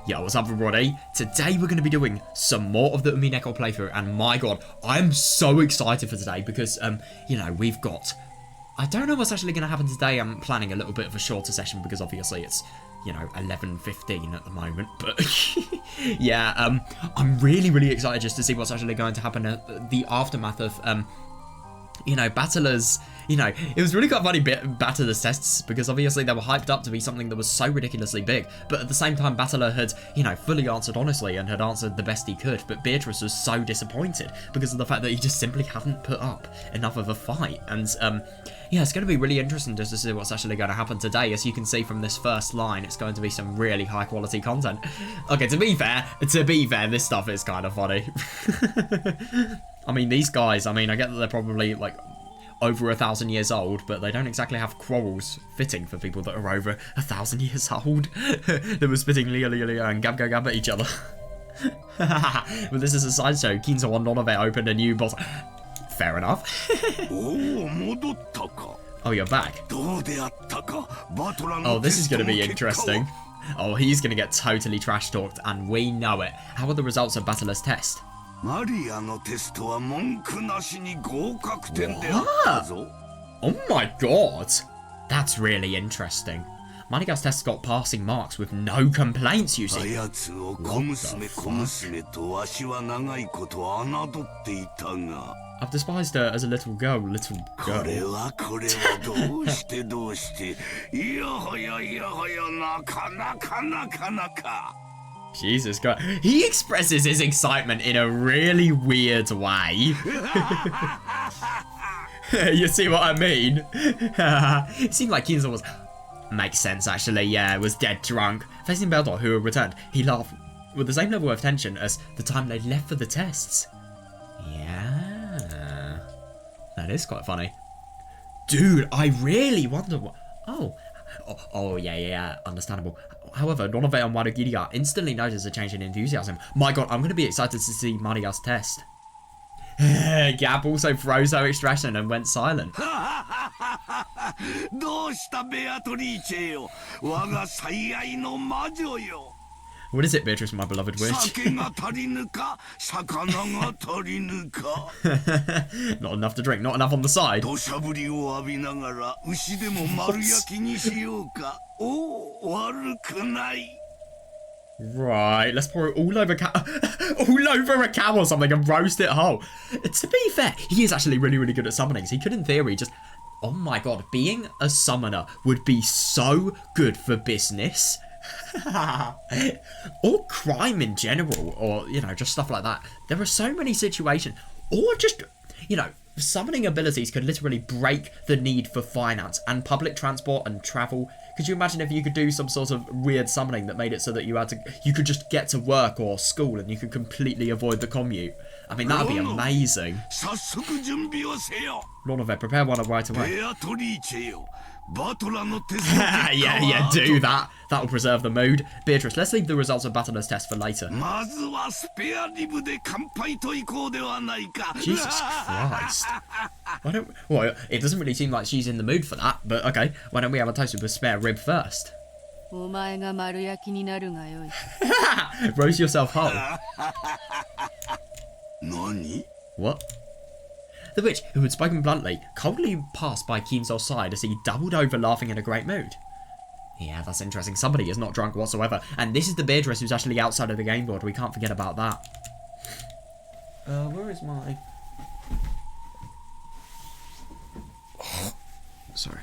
Yo, what's up everybody? Today we're going to be doing some more of the Umineko playthrough, and my god, I'm so excited for today because, you know, we've got... I don't know what's actually going to happen today. I'm planning a little bit of a shorter session because obviously it's, you know, 11:15 at the moment, but yeah, I'm really excited just to see what's actually going to happen at the aftermath of, you know, Battlers. You know, it was really quite funny Battler's tests because obviously they were hyped up to be something that was so ridiculously big, but at the same time Battler had, you know, fully answered honestly and had answered the best he could, but Beatrice was so disappointed because of the fact that he just simply hadn't put up enough of a fight. And yeah, it's going to be really interesting just to see what's actually going to happen today. As you can see from this first line, it's going to be some really high quality content. Okay, to be fair, this stuff is kind of funny. I mean, these guys, I mean, I get that they're probably like over 1,000 years old, but they don't exactly have quarrels fitting for people that are over 1,000 years old. They were spitting Leo and Gab at each other. But this is a sideshow. Kinzo and Nonove opened a new boss. Fair enough. Oh, you're back. Oh, this is going to be interesting. Oh, he's going to get totally trash talked, and we know it. How are the results of Battler's test? What? Oh my god! That's really interesting. Maria's test got passing marks with no complaints, you see. What the fuck? I've despised her as a little girl, Jesus Christ. He expresses his excitement in a really weird way. You see what I mean? It seemed like Kinzo was... Makes sense, actually. Yeah, was dead drunk. Facing Beldor, who had returned, he laughed with the same level of tension as the time they'd left for the tests. Yeah. That is quite funny. Dude, I really wonder what... Oh, yeah, understandable. However, Nonove and Warugiriga instantly noticed a change in enthusiasm. My god, I'm going to be excited to see Maria's test. Gab also froze her expression and went silent. What is it, Beatrice, my beloved witch? Not enough to drink, not enough on the side. Right, let's pour it all over a cow or something and roast it whole. To be fair, he is actually really good at summonings. He could, in theory, just... Oh my god, being a summoner would be so good for business. Or crime in general, or, you know, just stuff like that. There are so many situations, or just, you know, summoning abilities could literally break the need for finance and public transport and travel. Could you imagine if you could do some sort of weird summoning that made it so that you could just get to work or school and you could completely avoid the commute? I mean, that would be amazing. Nonove, prepare one right away. yeah, do that. That will preserve the mood. Beatrice, let's leave the results of Battler's test for later. Jesus Christ. Well, it doesn't really seem like she's in the mood for that, but okay. Why don't we have a toast with a spare rib first? Roast yourself whole. What? The witch, who had spoken bluntly, coldly passed by Kinzo's side as he doubled over laughing in a great mood. Yeah, that's interesting. Somebody is not drunk whatsoever. And this is the Beatrice who's actually outside of the game board. We can't forget about that. Where is my... Sorry.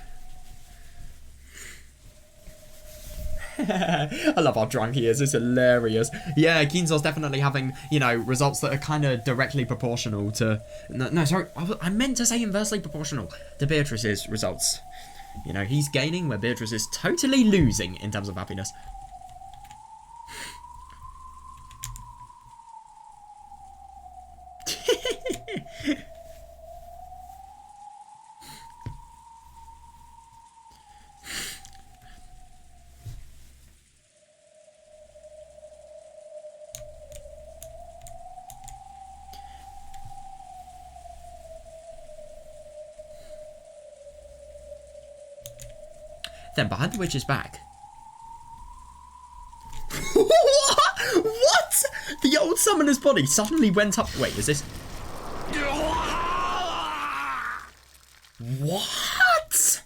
I love how drunk he is. It's hilarious. Yeah, Kinzo's definitely having, you know, results that are kind of directly proportional to... No, sorry. I meant to say inversely proportional to Beatrice's results. You know, he's gaining where Beatrice is totally losing in terms of happiness. Then behind the witch's back, What? What? The old summoner's body suddenly went up. Wait, is this? What?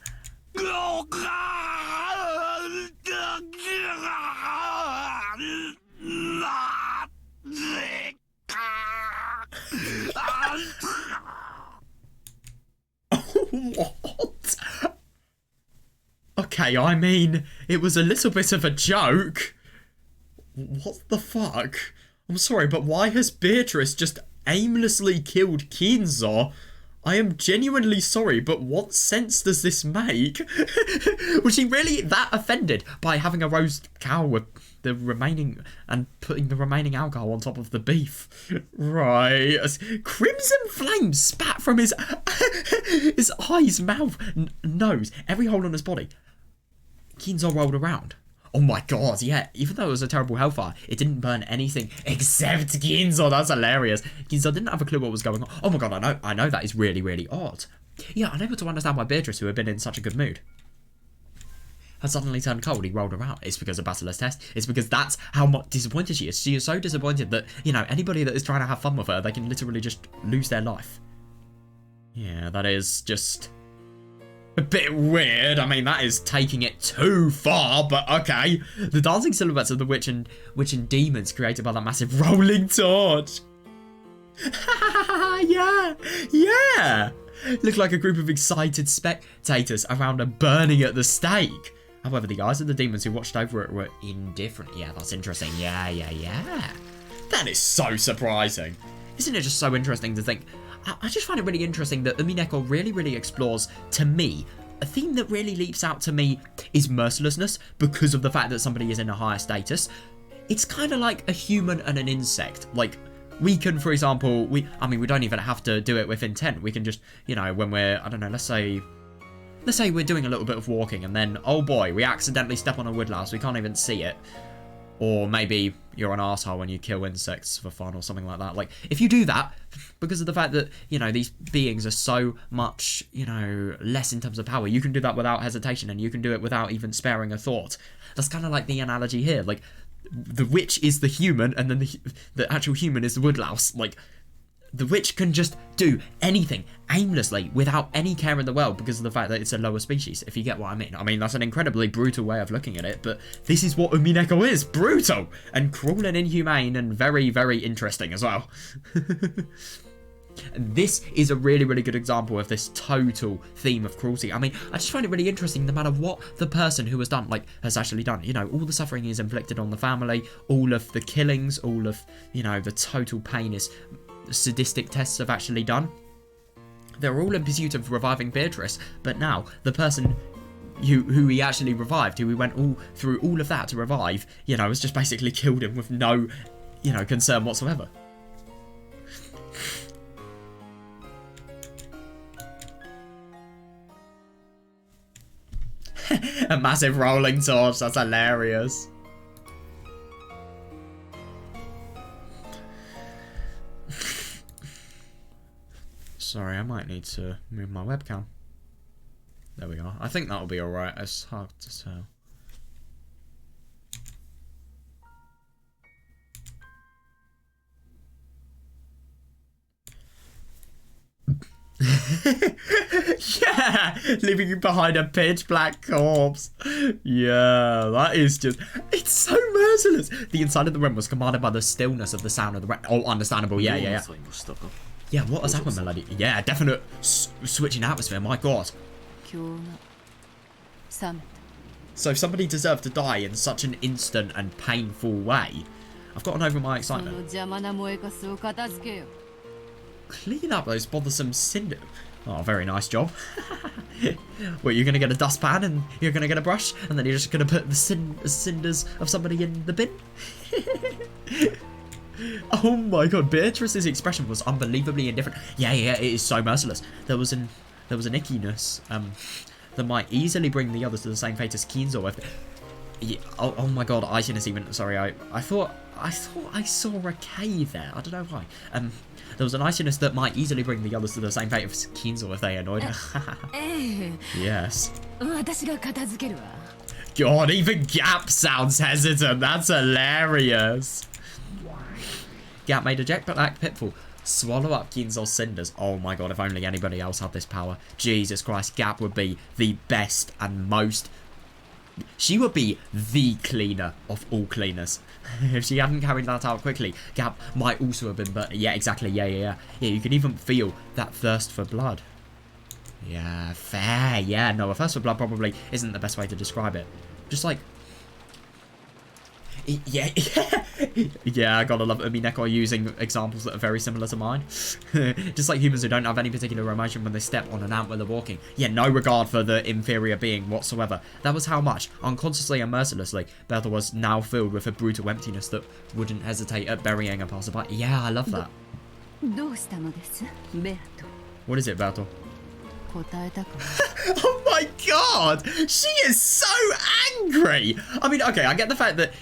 What? Okay, I mean, it was a little bit of a joke. What the fuck? I'm sorry, but why has Beatrice just aimlessly killed Kinzo? I am genuinely sorry, but what sense does this make? Was she really that offended by having a roast cow with the remaining and putting the remaining alcohol on top of the beef? Right. Crimson flame spat from his his eyes, mouth, nose, every hole on his body. Kinzo rolled around. Oh my god, yeah. Even though it was a terrible hellfire, it didn't burn anything except Kinzo. That's hilarious. Kinzo didn't have a clue what was going on. Oh my god, I know that is really, really odd. Yeah, unable to understand why Beatrice, who had been in such a good mood, had suddenly turned cold. He rolled around. It's because of Basile's test. It's because that's how much disappointed she is. She is so disappointed that, you know, anybody that is trying to have fun with her, they can literally just lose their life. Yeah, that is just a bit weird. I mean, that is taking it too far, but okay. The dancing silhouettes of the witch and demons created by that massive rolling torch. yeah. Looked like a group of excited spectators around a burning at the stake. However, the eyes of the demons who watched over it were indifferent. Yeah, that's interesting. Yeah. That is so surprising. Isn't it just so interesting to think? I just find it really interesting that Umineko really explores, to me, a theme that really leaps out to me is mercilessness because of the fact that somebody is in a higher status. It's kind of like a human and an insect. Like, we can, for example, we don't even have to do it with intent. We can just, you know, when we're, I don't know, let's say we're doing a little bit of walking and then, oh boy, we accidentally step on a woodlouse. We can't even see it. Or maybe you're an arsehole when you kill insects for fun or something like that. Like, if you do that, because of the fact that, you know, these beings are so much, you know, less in terms of power, you can do that without hesitation and you can do it without even sparing a thought. That's kind of like the analogy here. Like, the witch is the human and then the actual human is the woodlouse. Like, the witch can just do anything aimlessly without any care in the world because of the fact that it's a lower species, if you get what I mean. I mean, that's an incredibly brutal way of looking at it, but this is what Umineko is. Brutal and cruel and inhumane and very interesting as well. And this is a really good example of this total theme of cruelty. I mean, I just find it really interesting no matter what the person who has done, like, has actually done. You know, all the suffering is inflicted on the family, all of the killings, all of, you know, the total pain is sadistic tests have actually done. They're all in pursuit of reviving Beatrice, but now the person who he actually revived, who we went all through all of that to revive, you know, has just basically killed him with no, you know, concern whatsoever. A massive rolling torch, that's hilarious. Sorry, I might need to move my webcam. There we are. I think that'll be alright. It's hard to tell. Yeah, leaving you behind a pitch black corpse. Yeah, that is just, it's so merciless. The inside of the room was commanded by the stillness of the sound of the rain. Oh, understandable. Yeah. Yeah, what has happened, Melody? Yeah, definite switching atmosphere, my god. So somebody deserved to die in such an instant and painful way. I've gotten over my excitement. Clean up those bothersome cinder. Oh, very nice job. Well, you're going to get a dustpan and you're going to get a brush and then you're just going to put the cinders of somebody in the bin? Oh my god, Beatrice's expression was unbelievably indifferent. Yeah, it is so merciless. There was an ickiness that might easily bring the others to the same fate as Kinzo. Yeah, oh my god, iciness even. Sorry, I thought I saw a K there. I don't know why. There was an iciness that might easily bring the others to the same fate as Kinzo if they annoyed her. Yes. god, even Gap sounds hesitant. That's hilarious. Gap made a jet black pitfall. Swallow up Ginzo's cinders. Oh my god, if only anybody else had this power. Jesus Christ, Gap would be the best and most... She would be the cleaner of all cleaners. If she hadn't carried that out quickly, Gap might also have been... But yeah, exactly, yeah, you can even feel that thirst for blood. Yeah, fair, yeah. No, a thirst for blood probably isn't the best way to describe it. Just like... Yeah, yeah, I gotta love Umineko using examples that are very similar to mine. Just like humans who don't have any particular emotion when they step on an ant when they're walking. Yeah, no regard for the inferior being whatsoever. That was how much, unconsciously and mercilessly, Bertha was now filled with a brutal emptiness that wouldn't hesitate at burying a passerby. Yeah, I love that. What is it, Bertha? Oh my god! She is so angry! I mean, okay, I get the fact that...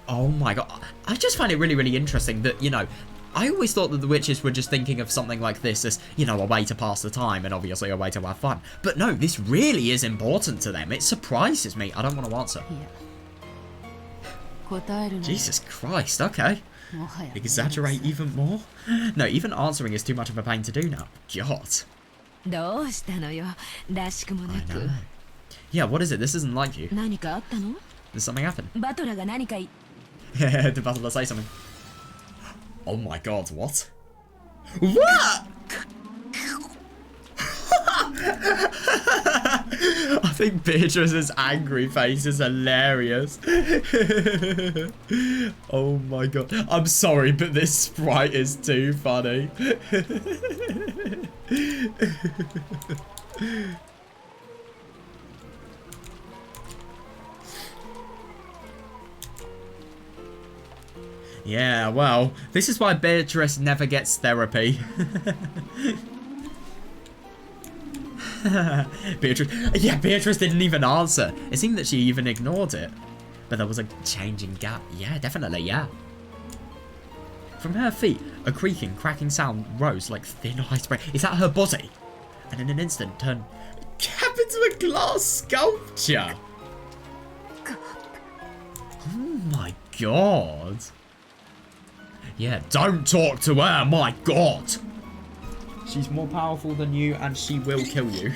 Oh my god. I just find it really, really interesting that, you know, I always thought that the witches were just thinking of something like this as, you know, a way to pass the time and obviously a way to have fun. But no, this really is important to them. It surprises me. I don't want to answer. Jesus Christ, okay. Exaggerate even more? No, even answering is too much of a pain to do now. God. I know. Yeah, what is it? This isn't like you. Did something happen? Did Butler say something? Oh my god, what? What? I think Beatrice's angry face is hilarious. Oh my god. I'm sorry, but this sprite is too funny. Yeah, well, this is why Beatrice never gets therapy. Beatrice didn't even answer. It seemed that she even ignored it. But there was a changing gap. Yeah, definitely, yeah. From her feet, a creaking, cracking sound rose like thin ice spray. Is that her body? And in an instant turned Cap into a glass sculpture. Oh my god. Yeah, don't talk to her, my god. She's more powerful than you and she will kill you.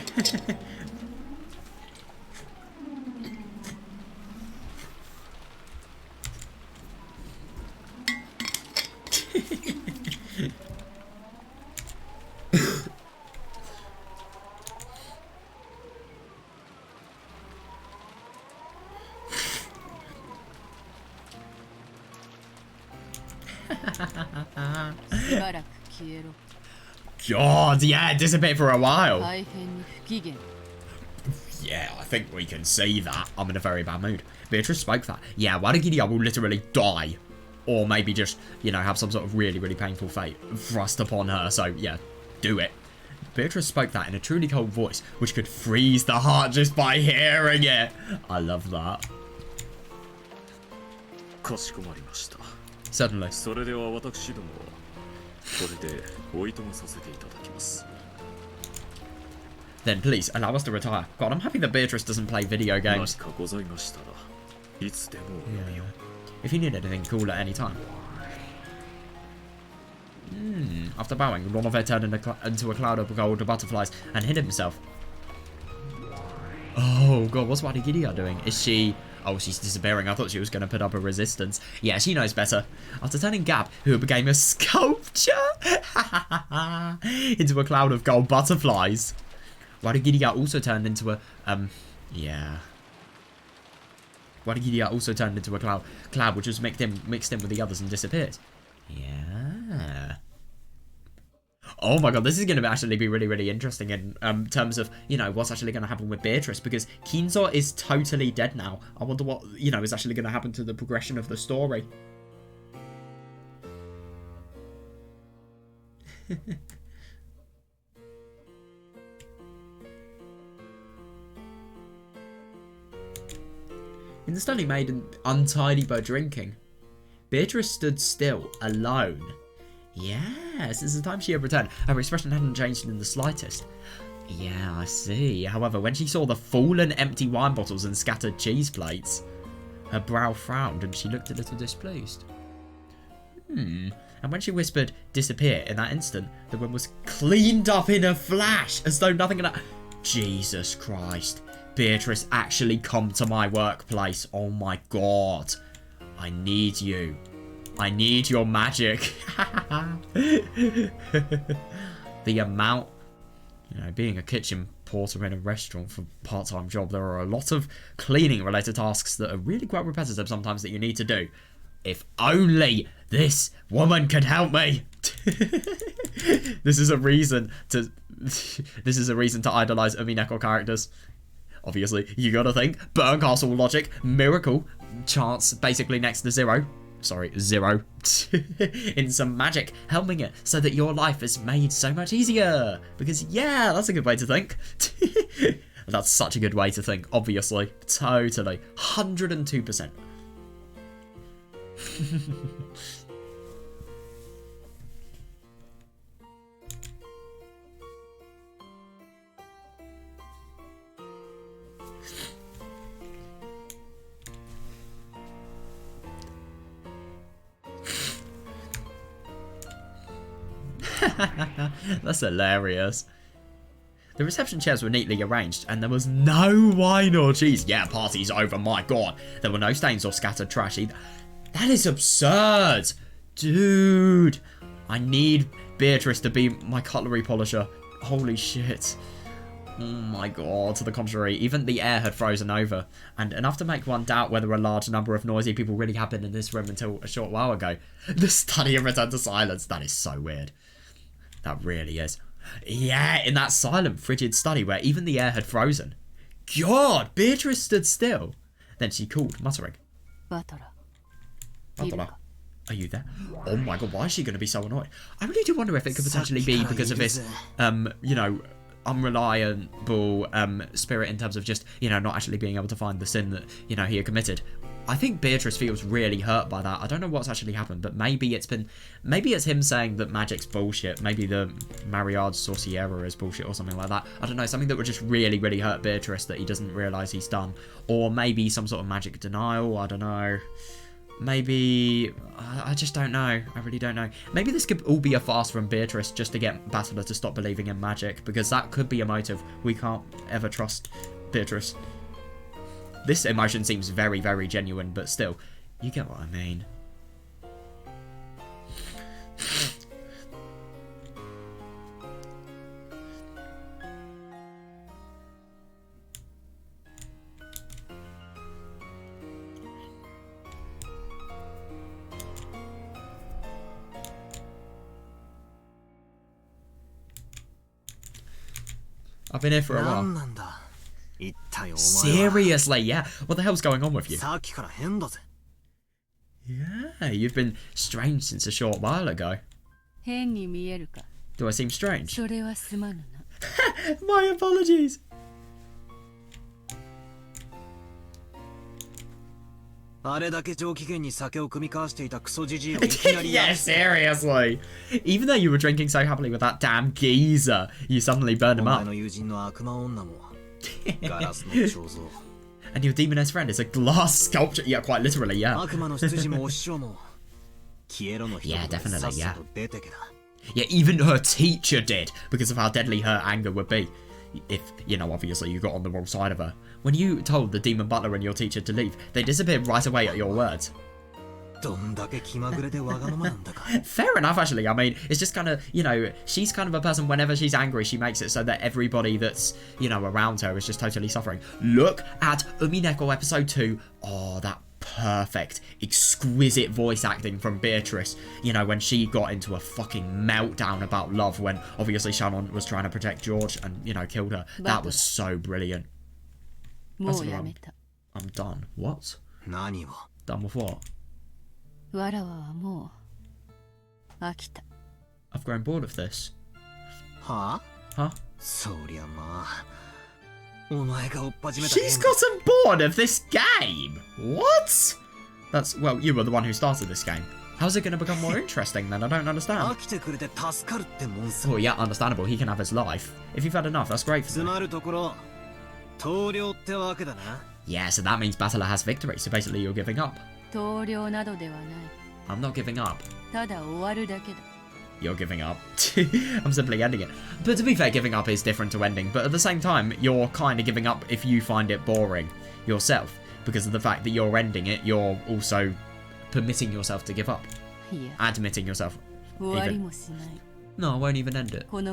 God, yeah, disappear for a while. Yeah, I think we can see that. I'm in a very bad mood. Beatrice spoke that. Yeah, Wadagiria will literally die. Or maybe just, you know, have some sort of really, really painful fate thrust upon her. So, yeah, do it. Beatrice spoke that in a truly cold voice, which could freeze the heart just by hearing it. I love that. Certainly. Then please, allow us to retire. God, I'm happy that Beatrice doesn't play video games. Yeah. If you need anything, call at any time. After bowing, Ronove turned into a cloud of gold butterflies and hid himself. Oh god, what's Wadagiria doing? Is she... Oh, she's disappearing. I thought she was going to put up a resistance. Yeah, she knows better. After turning Gap, who became a sculpture, into a cloud of gold butterflies. Wadagiria also turned into a... yeah. Wadagiria also turned into a cloud which was mixed in with the others and disappeared. Yeah. Oh my god, this is going to actually be really, really interesting in terms of, you know, what's actually going to happen with Beatrice, because Kinzo is totally dead now. I wonder what, you know, is actually going to happen to the progression of the story. In the study made untidy by drinking, Beatrice stood still, alone. Yes, since the time she had returned, her expression hadn't changed in the slightest. Yeah, I see. However, when she saw the fallen empty wine bottles and scattered cheese plates, her brow frowned and she looked a little displeased. And when she whispered, disappear, in that instant, the room was cleaned up in a flash, as though nothing had... Jesus Christ. Beatrice actually come to my workplace. Oh my god. I need you. I need your magic. The amount... You know, being a kitchen porter in a restaurant for a part-time job, there are a lot of cleaning-related tasks that are really quite repetitive sometimes that you need to do. If only this woman could help me. This is a reason to idolize Umineko characters. Obviously, you gotta think Burn Castle logic, miracle, chance basically next to zero. Sorry, zero. In some magic, helping it so that your life is made so much easier. Because yeah, that's a good way to think. That's such a good way to think, obviously. Totally. 102%. That's hilarious. The reception chairs were neatly arranged, and there was no wine or cheese. Yeah, party's over, my god. There were no stains or scattered trash either. That is absurd. Dude. I need Beatrice to be my cutlery polisher. Holy shit. Oh my god, to the contrary, even the air had frozen over, and enough to make one doubt whether a large number of noisy people really happened in this room until a short while ago. The study of return to silence, that is so weird. That really is. Yeah, in that silent, frigid study where even the air had frozen. God, Beatrice stood still. Then she called, muttering. Butler, are you there? Oh my god, why is she going to be so annoyed? I really do wonder if it could potentially be because of this, you know, unreliable spirit in terms of just, you know, not actually being able to find the sin that, you know, he had committed. I think Beatrice feels really hurt by that. I don't know what's actually happened, but maybe it's him saying that magic's bullshit. Maybe the Mariage Sorciera is bullshit or something like that. I don't know, something that would just really, really hurt Beatrice that he doesn't realise he's done. Or maybe some sort of magic denial, I don't know. Maybe... I just don't know. I really don't know. Maybe this could all be a farce from Beatrice just to get Battler to stop believing in magic, because that could be a motive. We can't ever trust Beatrice. This emotion seems very, very genuine, but still, you get what I mean. I've been here for a while. Seriously, yeah. What the hell's going on with you? Yeah, you've been strange since a short while ago. Do I seem strange? My apologies. Yeah, seriously. Even though you were drinking so happily with that damn geezer, you suddenly burned him up. And your demoness friend is a glass sculpture. Yeah, quite literally, yeah. Yeah, definitely, yeah. Yeah, even her teacher did, because of how deadly her anger would be. If, you know, obviously you got on the wrong side of her. When you told the demon butler and your teacher to leave, they disappeared right away at your words. Fair enough, actually. I mean, it's just kind of, you know, she's kind of a person, whenever she's angry, she makes it so that everybody that's, you know, around her is just totally suffering. Look at Umineko episode 2. Oh, that perfect, exquisite voice acting from Beatrice. You know, when she got into a fucking meltdown about love when, obviously, Shannon was trying to protect George and, you know, killed her. That was so brilliant. I'm done. What? Done with what? I've grown bored of this. Huh? She's gotten bored of this game! What? That's, well, you were the one who started this game. How's it going to become more interesting then? I don't understand. Oh yeah, understandable. He can have his life. If you've had enough, that's great for me. Yeah, so that means Battler has victory. So basically you're giving up. I'm not giving up. You're giving up. I'm simply ending it. But to be fair, giving up is different to ending. But at the same time, you're kind of giving up if you find it boring yourself. Because of the fact that you're ending it, you're also permitting yourself to give up. Admitting yourself. Even. No, I won't even end it. What?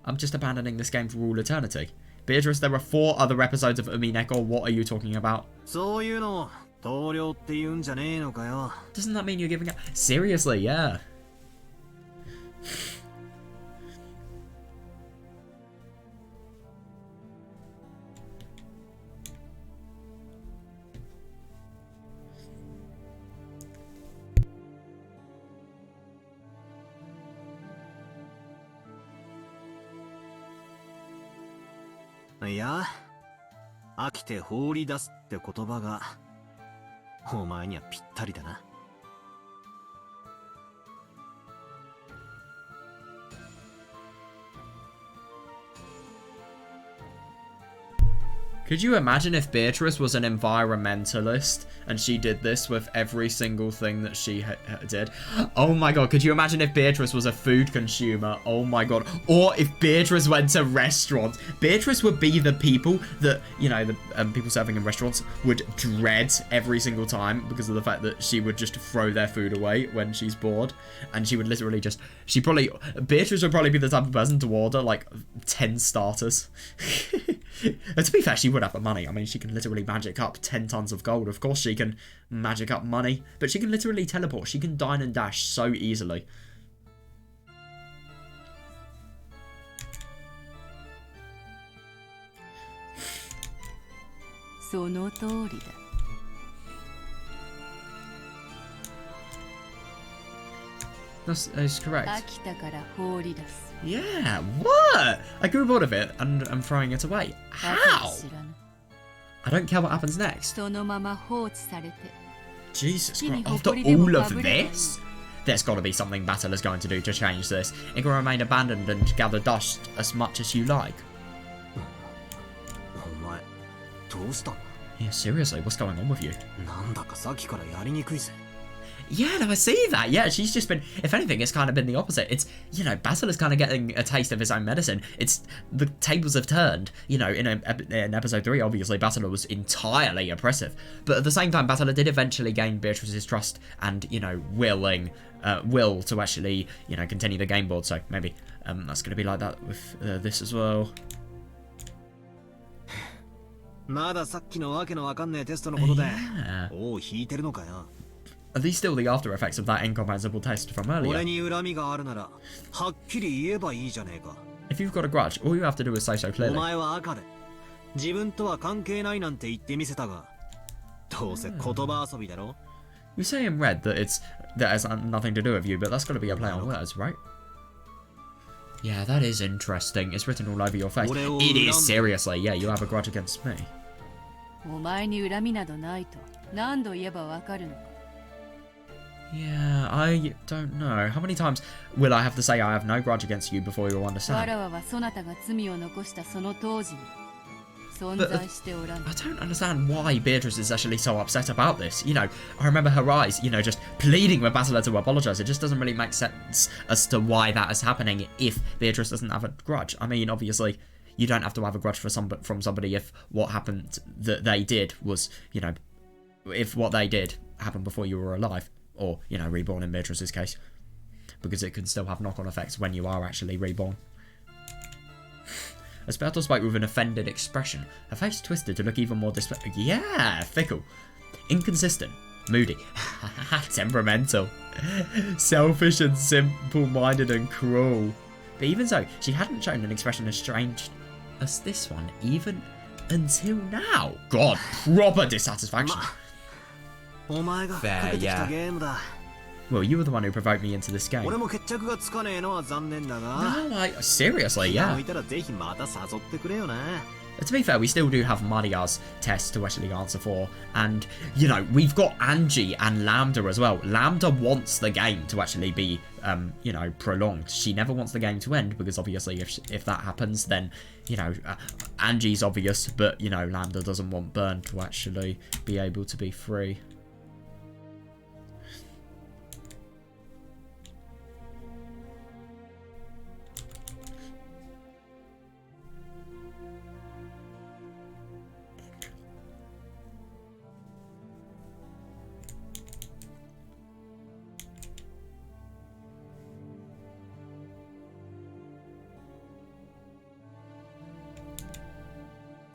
I'm just abandoning this game for all eternity. Beatrice, there are 4 other episodes of Umineko. What are you talking about? Doesn't that mean you're giving up? Seriously, yeah. Yeah? 飽きて放り出すって言葉がお前にはぴったりだな。Could you imagine if Beatrice was an environmentalist and she did this with every single thing that she did? Oh my god, could you imagine if Beatrice was a food consumer? Oh my god. Or if Beatrice went to restaurants. Beatrice would be the people that, you know, the people serving in restaurants would dread every single time because of the fact that she would just throw their food away when she's bored. And she would literally just, Beatrice would probably be the type of person to order like 10 starters. And to be fair, she would have the money. I mean, she can literally magic up 10 tons of gold. Of course, she can magic up money. But she can literally teleport. She can dine and dash so easily. That's correct. Yeah, what? I grew bored of it and I'm throwing it away. How? I don't care what happens next. Jesus Christ, after all of this? There's got to be something Battle is going to do to change this. It can remain abandoned and gather dust as much as you like. Yeah, seriously, what's going on with you? Yeah, no, I see that. Yeah, she's just been, if anything, it's kind of been the opposite. It's, you know, Basil is kind of getting a taste of his own medicine. It's, the tables have turned. You know, in episode 3, obviously, Basil was entirely oppressive. But at the same time, Basil did eventually gain Beatrice's trust and, you know, will to actually, you know, continue the game board. So maybe that's going to be like that with this as well. Yeah. Are these still the after effects of that incomprehensible test from earlier? If you've got a grudge, all you have to do is say so clearly. You say in red that that has nothing to do with you, but that's got to be a play on words, right? Yeah, that is interesting. It's written all over your face. It is, seriously. Yeah, you have a grudge against me. Yeah, I don't know. How many times will I have to say I have no grudge against you before you'll understand? But I don't understand why Beatrice is actually so upset about this. You know, I remember her eyes, you know, just pleading with Battler to apologise. It just doesn't really make sense as to why that is happening if Beatrice doesn't have a grudge. I mean, obviously, you don't have to have a grudge from somebody if what happened that they did was, you know, if what they did happened before you were alive. Or, you know, reborn in Beatrice's case. Because it can still have knock-on effects when you are actually reborn. Asperto spoke with an offended expression. Her face twisted to look even more yeah, fickle. Inconsistent. Moody. Temperamental. Selfish and simple-minded and cruel. But even so, she hadn't shown an expression as strange as this one, even until now. God, proper dissatisfaction. Fair, yeah. Well, you were the one who provoked me into this game. No, seriously, yeah. To be fair, we still do have Maria's test to actually answer for. And, you know, we've got Angie and Lambda as well. Lambda wants the game to actually be, you know, prolonged. She never wants the game to end because obviously if that happens, then, you know, Angie's obvious. But, you know, Lambda doesn't want Burn to actually be able to be free.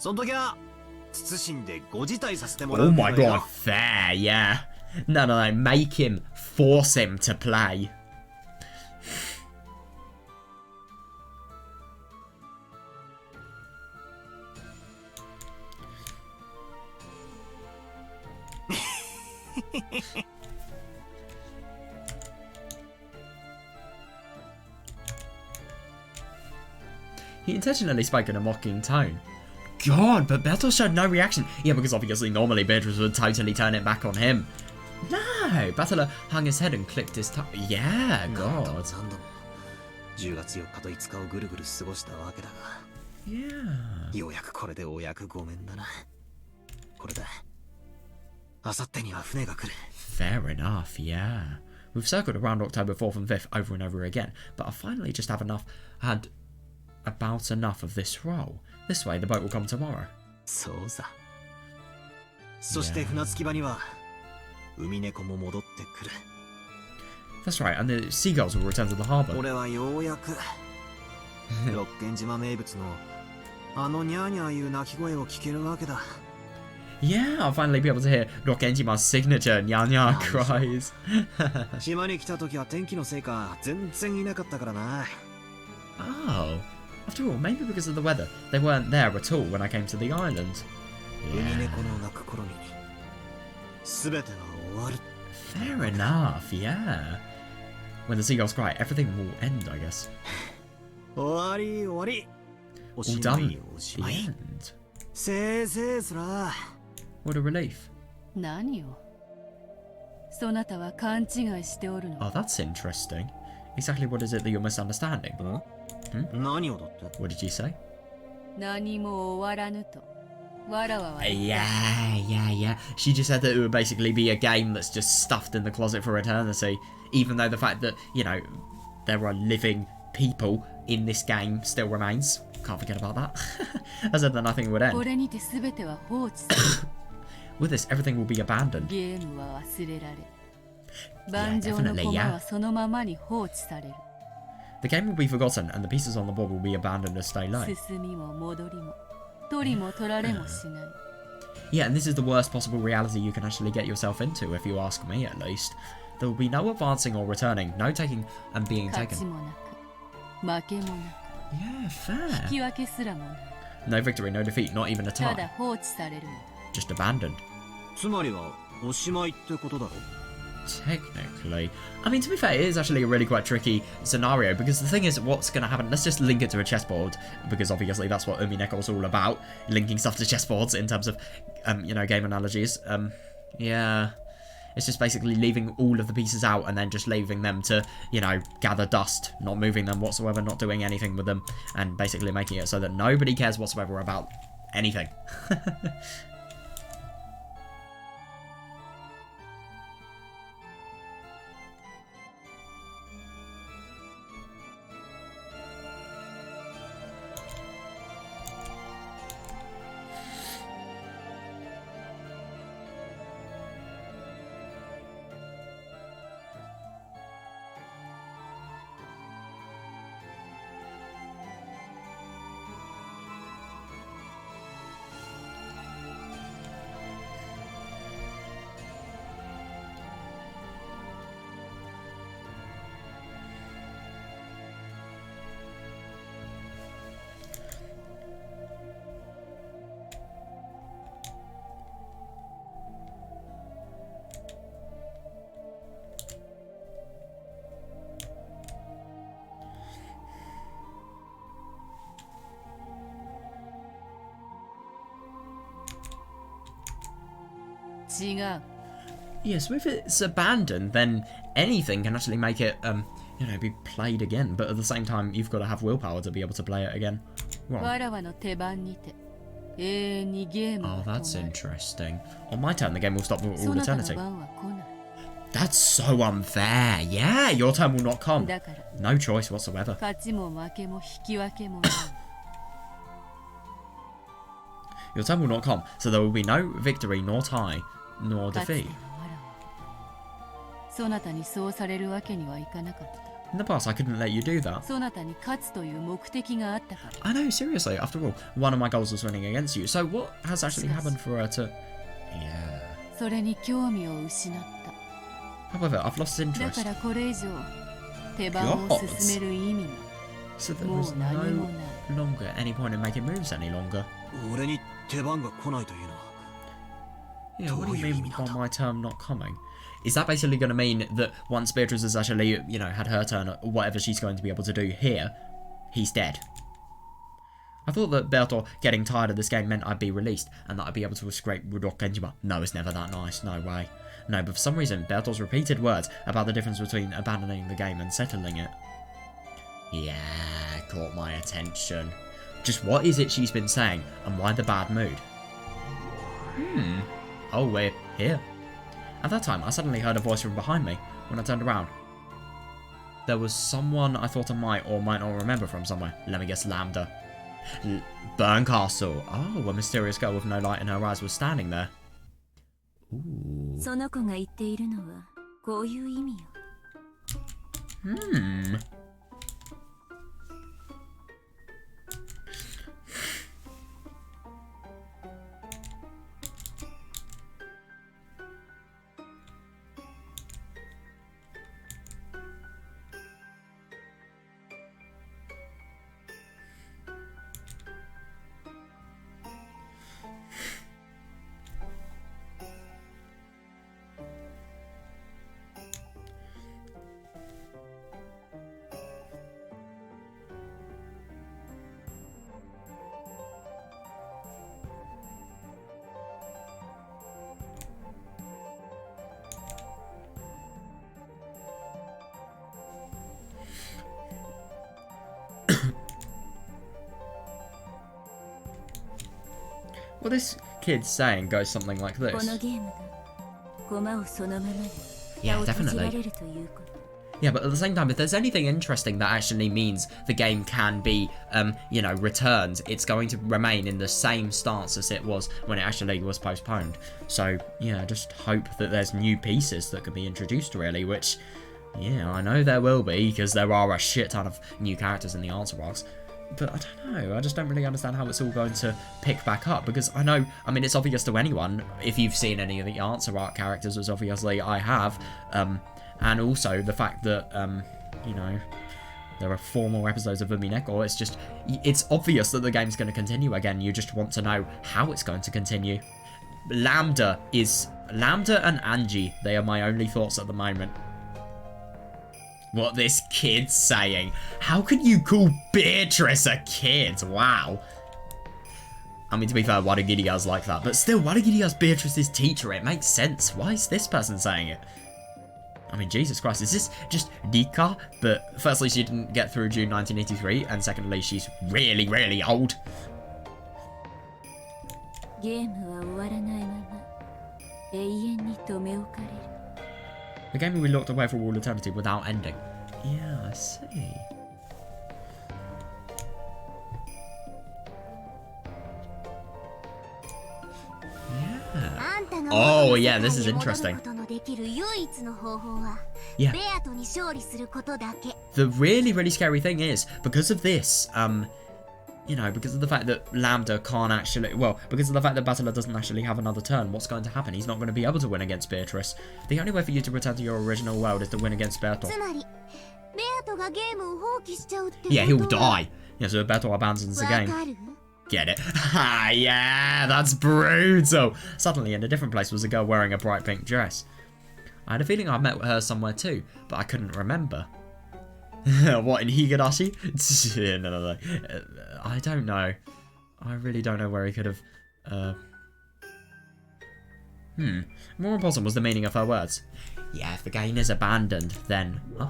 Oh my god, fair, yeah. No, make him, force him to play. He intentionally spoke in a mocking tone. God, but Beatrice showed no reaction. Yeah, because obviously normally Beatrice would totally turn it back on him. No, Battler hung his head and clicked his tongue. Yeah, God. Yeah. Fair enough, yeah. We've circled around October 4th and 5th over and over again, but I finally just had about enough of this role. This way, the boat will come tomorrow. Yeah. That's right, and the seagulls will return to the harbour. Yeah, I'll finally be able to hear Rokkenjima's signature nya cries. Oh. After all, maybe because of the weather, they weren't there at all when I came to the island. Yeah. Fair enough, yeah. When the seagulls cry, everything will end, I guess. All done. The end. What a relief. Oh, that's interesting. Exactly what is it that you're misunderstanding? What did you say? Yeah. She just said that it would basically be a game that's just stuffed in the closet for eternity. Even though the fact that, you know, there are living people in this game still remains. Can't forget about that. I said that nothing would end. With this, everything will be abandoned. Yeah, definitely, yeah. The game will be forgotten, and the pieces on the board will be abandoned as stay low. Yeah, and this is the worst possible reality you can actually get yourself into, if you ask me at least. There will be no advancing or returning, no taking and being taken. Yeah, fair. No victory, no defeat, not even a tie. Just abandoned. Technically. I mean, to be fair, it is actually a really quite tricky scenario, because the thing is, what's going to happen, let's just link it to a chessboard, because obviously that's what Umineko is all about, linking stuff to chessboards in terms of, you know, game analogies. Yeah. It's just basically leaving all of the pieces out and then just leaving them to, you know, gather dust, not moving them whatsoever, not doing anything with them, and basically making it so that nobody cares whatsoever about anything. Yes, if it's abandoned, then anything can actually make it, you know, be played again. But at the same time, you've got to have willpower to be able to play it again. Well, oh, that's interesting. On my turn, the game will stop for all eternity. That's so unfair. Yeah, your turn will not come. No choice whatsoever. Your turn will not come, so there will be no victory, nor tie, nor defeat. In the past, I couldn't let you do that. I know, seriously, after all, one of my goals was winning against you. So what has actually happened for her to... Yeah. However, I've lost interest. Gods. So there was no longer any point in making moves any longer. Yeah, what do you mean by my turn not coming? Is that basically going to mean that once Beatrice has actually, you know, had her turn, or whatever she's going to be able to do here, he's dead? I thought that Berto getting tired of this game meant I'd be released, and that I'd be able to escape Rudok Genjima. No, it's never that nice, no way. No, but for some reason, Berto's repeated words about the difference between abandoning the game and settling it. Yeah, caught my attention. Just what is it she's been saying, and why the bad mood? Oh, we're here. At that time, I suddenly heard a voice from behind me. When I turned around, there was someone I thought I might or might not remember from somewhere. Let me guess, Lambda. Burncastle. Oh, a mysterious girl with no light in her eyes was standing there. Ooh. Well, this kid's saying goes something like this. Yeah, definitely. Yeah, but at the same time, if there's anything interesting that actually means the game can be, you know, returned, it's going to remain in the same stance as it was when it actually was postponed. So, yeah, just hope that there's new pieces that can be introduced, really, which, yeah, I know there will be, because there are a shit ton of new characters in the answer arcs. But I don't know, I just don't really understand how it's all going to pick back up, because I know, I mean, it's obvious to anyone, if you've seen any of the answer arc characters, as obviously I have, and also the fact that, you know, there are 4 more episodes of Umineko, it's just, it's obvious that the game's going to continue again, you just want to know how it's going to continue. Lambda and Angie, they are my only thoughts at the moment. What this kid's saying. How could you call Beatrice a kid? Wow. I mean, to be fair, Wadagiriya's like that. But still, Wadagiriya's Beatrice's teacher. It makes sense. Why is this person saying it? I mean, Jesus Christ. Is this just Rika? But firstly, she didn't get through June 1983. And secondly, she's really, really old. The game will be locked away for all eternity without ending. Yeah, I see. Yeah. Oh, yeah, this is interesting. Yeah. The really, really scary thing is, because of this, you know, because of the fact that Lambda can't actually, well, because of the fact that Battler doesn't actually have another turn, what's going to happen? He's not going to be able to win against Beatrice. The only way for you to return to your original world is to win against Berto. Yeah, he'll die. Yeah, so Berto abandons the game. Get it? Ha, yeah, that's brutal. Suddenly, in a different place was a girl wearing a bright pink dress. I had a feeling I met her somewhere too, but I couldn't remember. What, in Higurashi? No. I don't know. I really don't know where he could have... More important was the meaning of her words. Yeah, if the game is abandoned, then... Oh.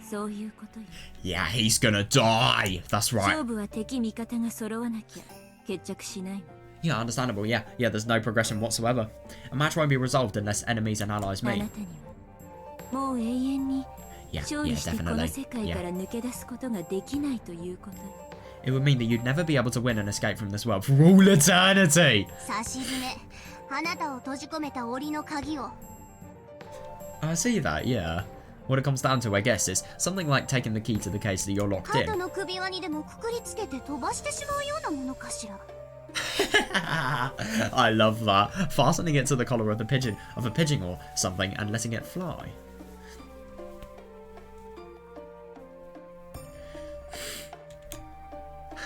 そういうことよ。 Yeah, he's gonna die! That's right. 勝負は敵味方が揃わなきゃ決着しないの。 Yeah, understandable. Yeah, there's no progression whatsoever. A match won't be resolved unless enemies and allies あ meet. なたにはもう永遠に Yeah, 勝利してこの definitely. 世界から抜け出すことができないということよ。 It would mean that you'd never be able to win and escape from this world for all eternity! 差し詰め、あなたを閉じ込めた檻の鍵を。 I see that, yeah. What it comes down to, I guess, is something like taking the key to the case that you're locked カー in. ドの首輪にでもくくりつけて飛ばしてしまうようなものかしら。 I love that. Fastening it to the collar of a pigeon or something and letting it fly.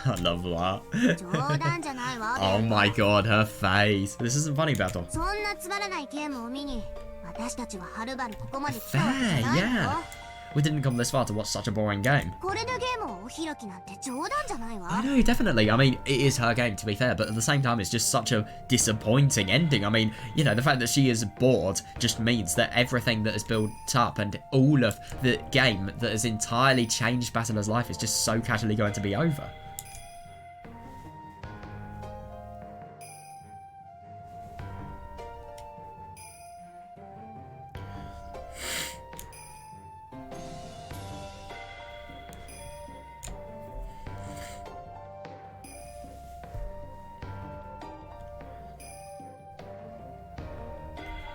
I love that. 冗談じゃないわ。 Oh my god, her face. This isn't funny, Battle. そんなつまらないゲームを見に、私たちははるばるここまで来たわけじ Fair, ゃない yeah. よ。 We didn't come this far to watch such a boring game. これでゲームをお開きなんて冗談じゃないわ。 I know, definitely. I mean, it is her game, to be fair, but at the same time, it's just such a disappointing ending. I mean, you know, the fact that she is bored just means that everything that is built up and all of the game that has entirely changed Battler's life is just so casually going to be over.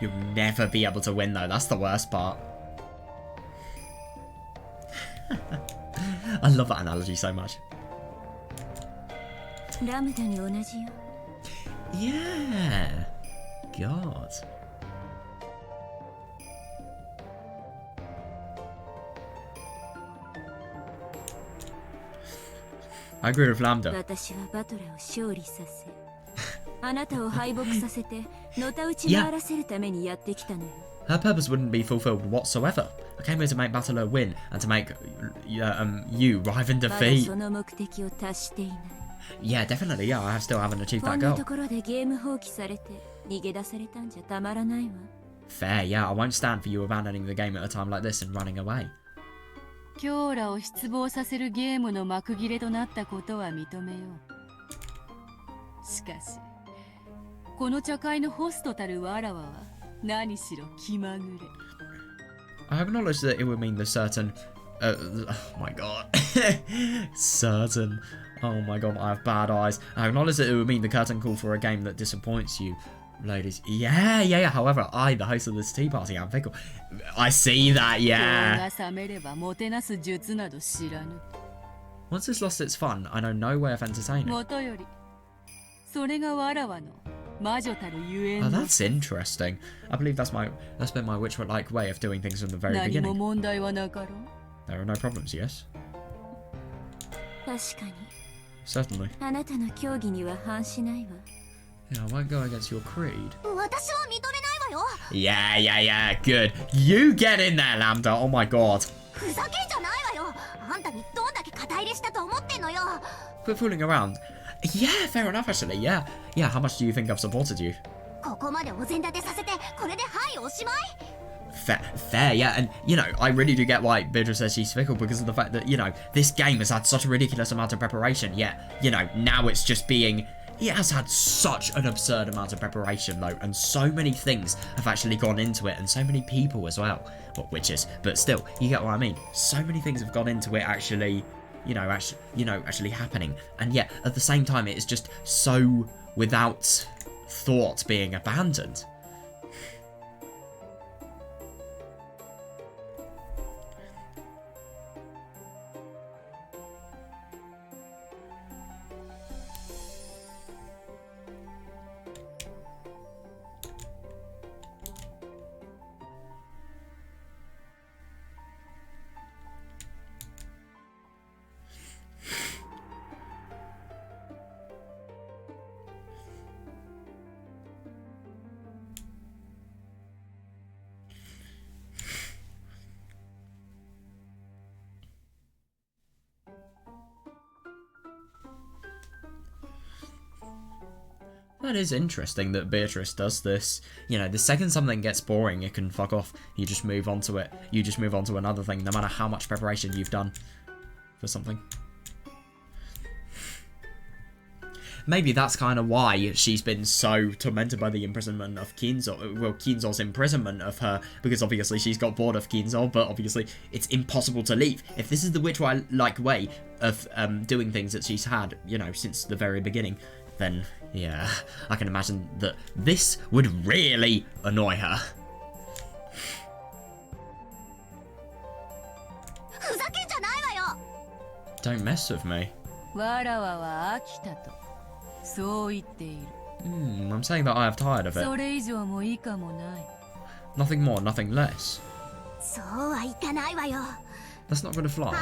You'll never be able to win, though. That's the worst part. I love that analogy so much. ラムダに同じよ。 Yeah. God. I agree with Lambda. 私はバトラーを勝利させ、あなたを敗北させて、のたうち回らせるためにやってきたのよ。 Her purpose wouldn't be fulfilled whatsoever. I came here to make Battler win and to make you rive in まだ defeat. その目的を達していない。 Yeah, definitely. Yeah, I still haven't achieved こ that んな goal. ところでゲーム放棄されて逃げ出されたんじゃたまらないわ。 Fair, yeah. I won't stand for you abandoning the game at a time like this and running away. キョーラを失望させるゲームの幕切れとなったことは認めよう。しかし、この茶会のホストたるわらわは何しろ気まぐれ。I acknowledge that it would mean the certain... oh my god. Certain... Oh my god, I have bad eyes. I acknowledge that it would mean the curtain call for a game that disappoints you, ladies. Yeah. However, I, the host of this tea party, am fickle. I see that, 情 yeah. が冷めればもてなす術など知らぬ。 Once it's lost its fun, I know no way of entertaining. もとより、それがわらわの魔女たるゆえん Oh, の that's interesting. I believe that's been my witch-like way of doing things from the very 何も beginning. 問題はなかろう。 There are no problems, yes? 確かに、 Certainly. あなたの競技には反しないわ。 Yeah, I won't go against your creed. 私は認めないわよ。 Yeah. Good. You get in there, Lambda. Oh my god. ふざけんじゃないわよ。あんたにどんだけ肩入れしたと思ってんのよ。 Quit fooling around. Yeah, fair enough, actually. Yeah. How much do you think I've supported you? ここまでお膳立てさせて、これではいおしまい。 Fair, yeah. And, you know, I really do get why Beatrice says she's fickle because of the fact that, you know, this game has had such a ridiculous amount of preparation, yet, you know, now it's just being... It has had such an absurd amount of preparation, though, and so many things have actually gone into it, and so many people as well. Well, witches, but still, you get what I mean. So many things have gone into it actually, actually happening. And yet, at the same time, it is just so without thought being abandoned. That is interesting that Beatrice does this. You know, the second something gets boring, it can fuck off. You just move on to it. You just move on to another thing, no matter how much preparation you've done for something. Maybe that's kind of why she's been so tormented by the imprisonment of Kinzo. Well, Kinzo's imprisonment of her, because obviously she's got bored of Kinzo, but obviously it's impossible to leave. If this is the witch-like way of doing things that she's had, you know, since the very beginning, then yeah, I can imagine that this would really annoy her. Don't mess with me. I'm saying that I have tired of it. Nothing more, nothing less. That's not going to fly.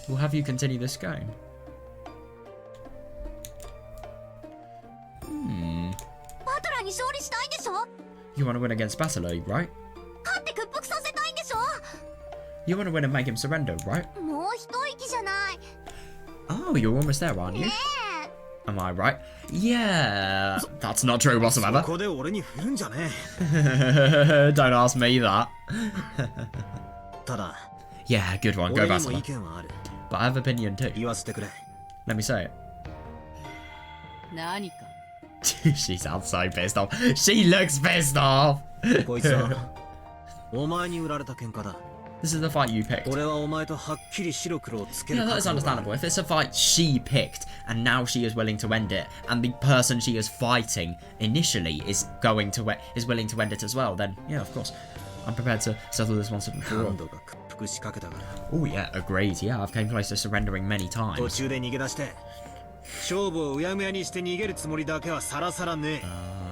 We'll have you continue this game. You want to win against Battler, right? You want to win and make him surrender, right? Oh, you're almost there, aren't you? Am I right? Yeah, that's not true whatsoever. Don't ask me that. Yeah, good one, go Battler. But I have opinion too. Let me say it. She sounds so pissed off. She looks pissed off. This is the fight you picked. Yeah, that is understandable. If it's a fight she picked and now she is willing to end it, and the person she is fighting initially is willing to end it as well, then yeah, of course, I'm prepared to settle this once and for all. Oh yeah, agreed. Yeah, I've came close to surrendering many times.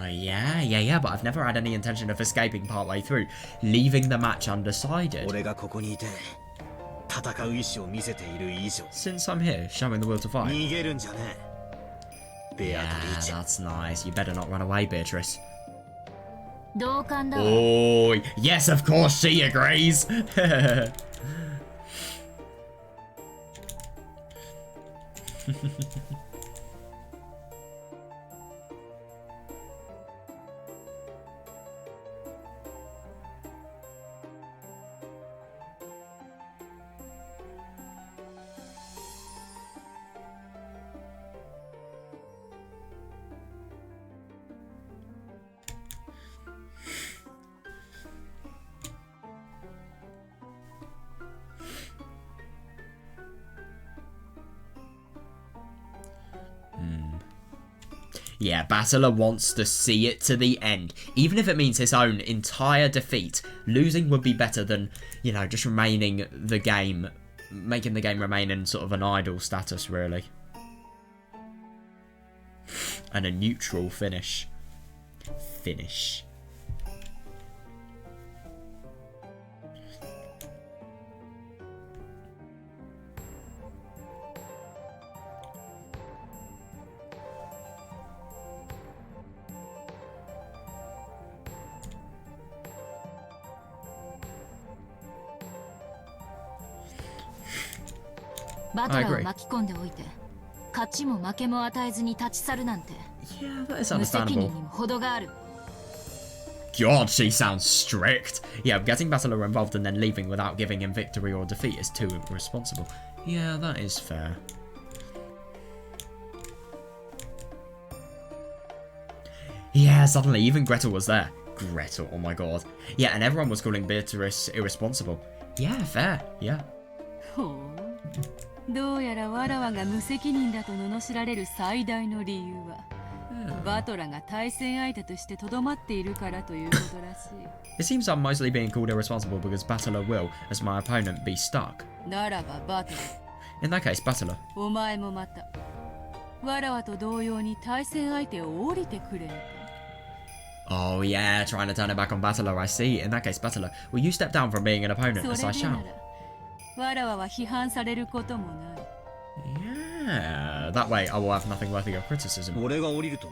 Yeah, but I've never had any intention of escaping partway through, leaving the match undecided. Since I'm here, showing the will to fight. Yeah, that's nice. You better not run away, Beatrice. Oh, yes, of course she agrees. Yeah, Battler wants to see it to the end, even if it means his own entire defeat. Losing would be better than, you know, just remaining the game, making the game remain in sort of an idle status, really. And a neutral finish. I agree. Yeah, that is understandable. God, she sounds strict. Yeah, getting Battler involved and then leaving without giving him victory or defeat is too irresponsible. Yeah, that is fair. Yeah, suddenly even Gretel was there. Gretel, oh my god. Yeah, and everyone was calling Beatrice irresponsible. Yeah, fair, yeah. どうやらわらわが無責任だと罵られる最大の理由は、バトラが対戦相手としてとどまっているからということらしい。It seems I'm mostly being called irresponsible because Battler will, as my opponent, be stuck. ならばバトラ。In that case, Battler. お前もまた、わらわと同様に対戦相手を降りてくれんか。Oh yeah, trying to turn it back on Battler, I see. In that case, Battler, will you step down from being an opponent as I shall? わらわは批判されることもない。Yeah, that way I will have nothing worthy of criticism. 俺が降りると、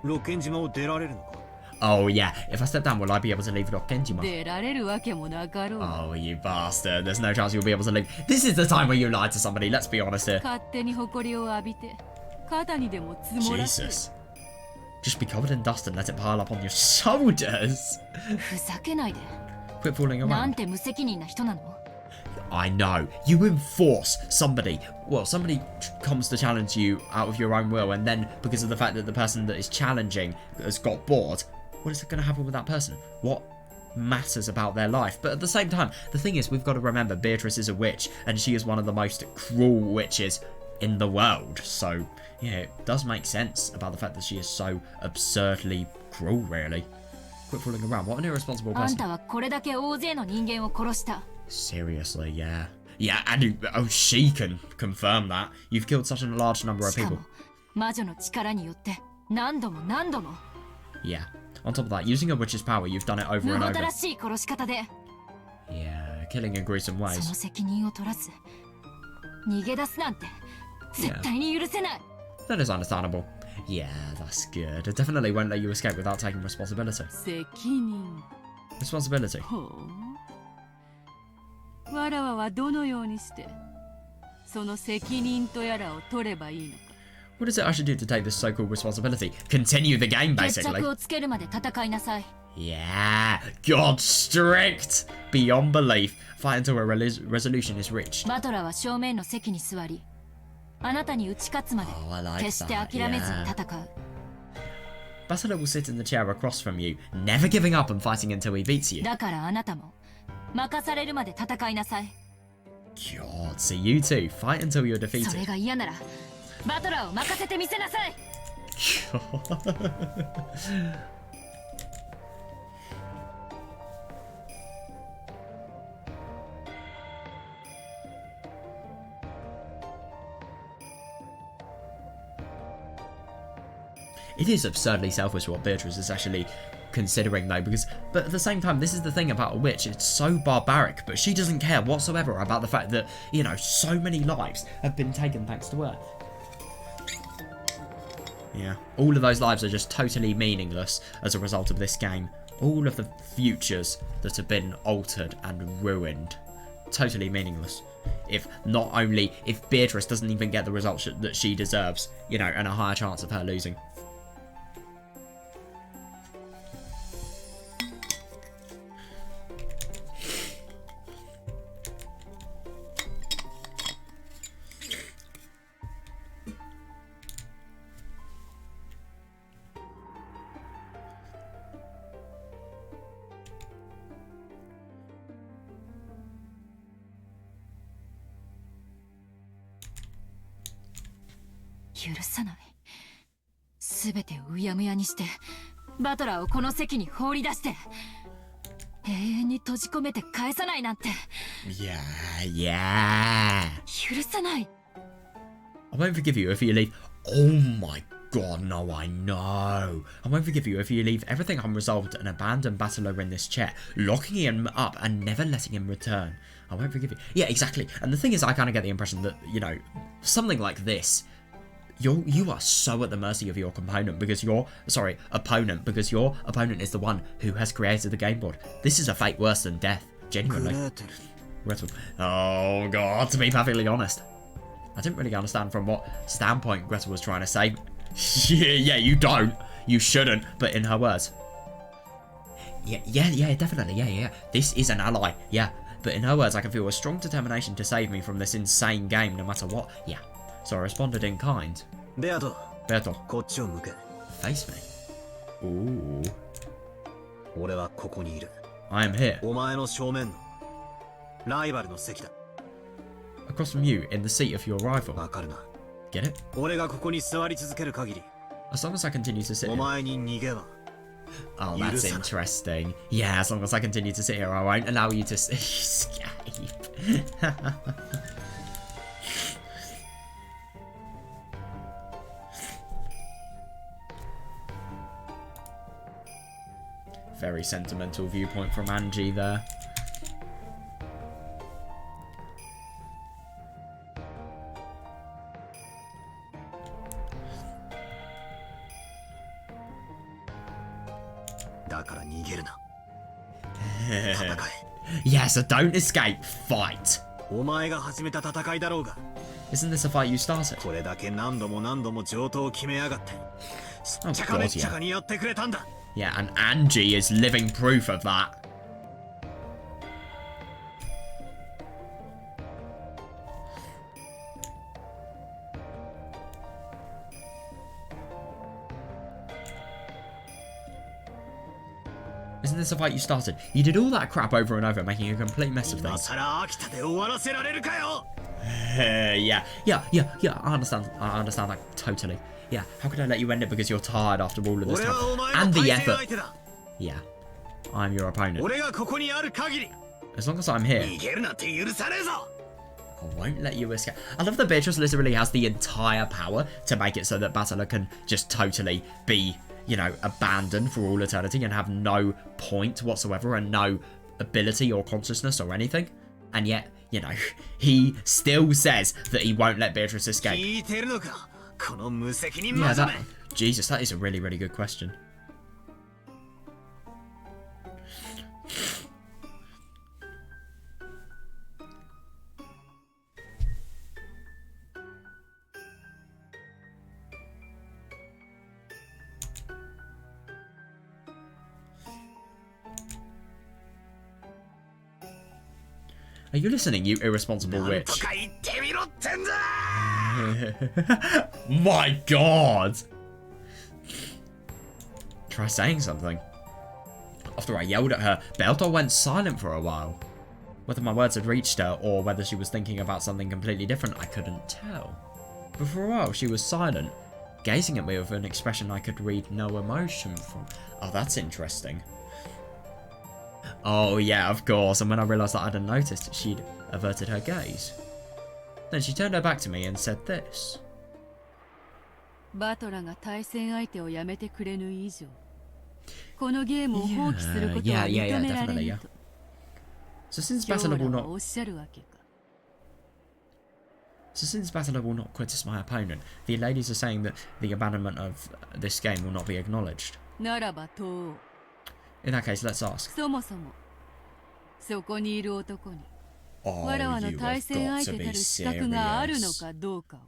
ロッケン島を出られるのか? Oh yeah, if I step down, will I be able to leave Rokkenjima? 出られるわけもなかろう。Oh, you bastard. There's no chance you'll be able to leave. This is the time where you lied to somebody, let's be honest here. 勝手に誇りを浴びて、肩にでも積もらせ。 Jesus. Just be covered in dust and let it pile up on your shoulders. ふざけないで。 Quit fooling なん around. て無責任な人なの。 I know. You enforce somebody. Well, somebody comes to challenge you out of your own will, and then because of the fact that the person that is challenging has got bored, what is going to happen with that person? What matters about their life? But at the same time, the thing is, we've got to remember Beatrice is a witch, and she is one of the most cruel witches in the world. So, yeah, it does make sense about the fact that she is so absurdly cruel, really. Quit fooling around. What an irresponsible あん person. たはこれだけ大勢の人間を殺した。 Seriously, yeah. Yeah, and oh, she can confirm that. You've killed such a large number of しか people. も魔女の力によって何度も何度も Yeah. On top of that, using a witch's power, you've done it over 無 and 謀 over. らしい殺し方で Yeah, killing in gruesome その ways. 責任を取らず逃げ出すなんて絶対に許せない。 That is understandable. Yeah, that's good. It definitely won't let you escape without taking responsibility. 責任。 Responsibility. ほう。わらわはどのようにしてその責任とやらを取ればいいのか。 What is it I should do to take this so-called responsibility? Continue the game, 決 basically. 着をつけるまで戦いなさい。 Yeah. God, strict. Beyond belief. Fight until a resolution is reached. バトラーは正面の席に座り、あなたに打ち勝つまで Oh, I like 決して that. 諦めずに Yeah. 戦う。 Bastila will sit in the chair across from you, never giving up and fighting until he beats you. だからあなたも任されるまで戦いなさい。 God, so you too. Fight until you're それ defeated. が嫌ならバトラーを任せてみせなさい。 It is absurdly selfish what Beatrice is actually considering though, but at the same time, this is the thing about a witch, it's so barbaric, but she doesn't care whatsoever about the fact that, you know, so many lives have been taken thanks to her. Yeah, all of those lives are just totally meaningless as a result of this game. All of the futures that have been altered and ruined, totally meaningless. If Beatrice doesn't even get the results that she deserves, you know, and a higher chance of her losing.許さない。すべてをうやむやにしてバトラーをこの席に放り出して永遠に閉じ込めて返さないなんて Yeah. 許さない。 I won't forgive you if you leave. Oh my god, no, I know. I won't forgive you if you leave everything unresolved and abandon Battler in this chair, locking him up and never letting him return. I won't forgive you. Yeah, exactly. And the thing is, I kind of get the impression that, you know, something like this, you are so at the mercy of your opponent because your opponent is the one who has created the game board. This is a fate worse than death, genuinely. Gretel. Oh god, to be perfectly honest, I didn't really understand from what standpoint Gretel was trying to say. Yeah, you don't. You shouldn't, but in her words. Yeah, definitely, yeah. This is an ally, yeah. But in her words, I can feel a strong determination to save me from this insane game no matter what. Yeah. So I responded in kind. Beato. こっちを向け。 Face me. Ooh. 俺はここにいる。 I am here. お前の正面のライバルの席だ。 Across from you, in the seat of your rival. わかるな。 Get it? 俺がここに座り続ける限り、 As long as I continue to sit お here. 前に逃げは。 Oh, that's interesting. Yeah, as long as I continue to sit here, I won't allow you to escape. Very sentimental viewpoint from Angie there. Yeah, so don't escape, fight. お前が始めた戦いだろうが、Isn't this a fight you started? これだけ何度も何度も上等を決めやがって。しっちゃかめっちゃかにやってくれたんだ。Yeah, and Angie is living proof of that. Isn't this a fight you started? You did all that crap over and over, making a complete mess of 今 things. さら飽きたで終わらせられるかよ。Yeah, I understand that totally. Yeah, how could I let you end it because you're tired after all of this 俺はお time? 前 And の the 対戦 effort. 相手だ。 Yeah, I'm your opponent. 俺がここにある限り As long as I'm here, 逃げるなんて許さねえぞ。 I won't let you escape. I love that Beatrice literally has the entire power to make it so that Battler can just totally be, you know, abandoned for all eternity and have no point whatsoever and no ability or consciousness or anything. And yet, you know, he still says that he won't let Beatrice escape. 聞いてるのか、この無責任 Yeah, マザ that... め。 Jesus, that is a really, really good question. Are you listening, you irresponsible なんと witch? か言ってみろってんだ。 My god! Try saying something. After I yelled at her, Beltor went silent for a while. Whether my words had reached her or whether she was thinking about something completely different, I couldn't tell. But for a while, she was silent, gazing at me with an expression I could read no emotion from. Oh, that's interesting. Oh, yeah, of course. And when I realised that I hadn't noticed, she'd averted her gaze. Then she turned her back to me and said this. バトラが対戦相手をやめてくれぬ以上、このゲームを放棄することは認められると。 So since キョ Battler ー will ラは not... おっしゃるわけか。 So since Battler will not criticize my opponent, the ladies are saying that the abandonment of this game will not be acknowledged. ならば問おう。 In that case, let's ask. そもそもそこにいる男に Oh, わらわの you 対 have 戦 got 相 to 手 be たる資格があるの serious. かどうかを。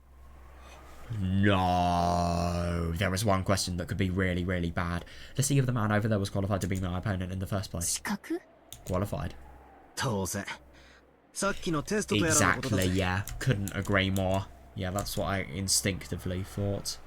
No, there is one question that could be really, really bad. Let's see if the man over there was qualified to be my opponent in the first place. 資格 Qualified. 当然。さっきのテストとやらのことだ Exactly, ぜ。 yeah. Couldn't agree more. Yeah, that's what I instinctively thought.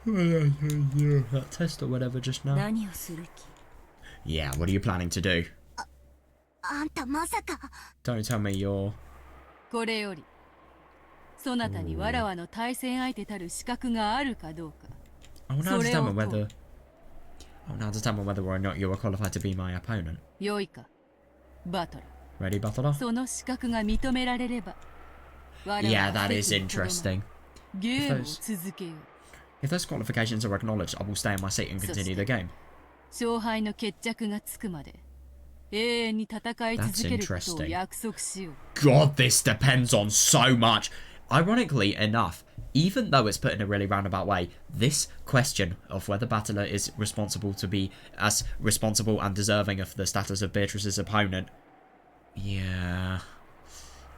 That test or whatever just now. 何をする気 Yeah, what are you planning to do? あんたまさか Don't tell me you're... これよりそなたにわらわの対戦相手たる資格があるかどうか。 I want to determine Soreo. whether... I want to determine whether or not you are qualified to be my opponent. よいか、バトラ。 Ready, Battler? その資格が認められれば、我ら Yeah, は that is 席にとどまり interesting. ゲームを続けよう。 If those qualifications are acknowledged, I will stay in my seat and continue the game. 勝敗の決着がつくまで永遠に戦い続けることを約束しよう。 God, this depends on so much. Ironically enough, even though it's put in a really roundabout way, this question of whether Battler is responsible to be as responsible and deserving of the status of Beatrice's opponent, yeah.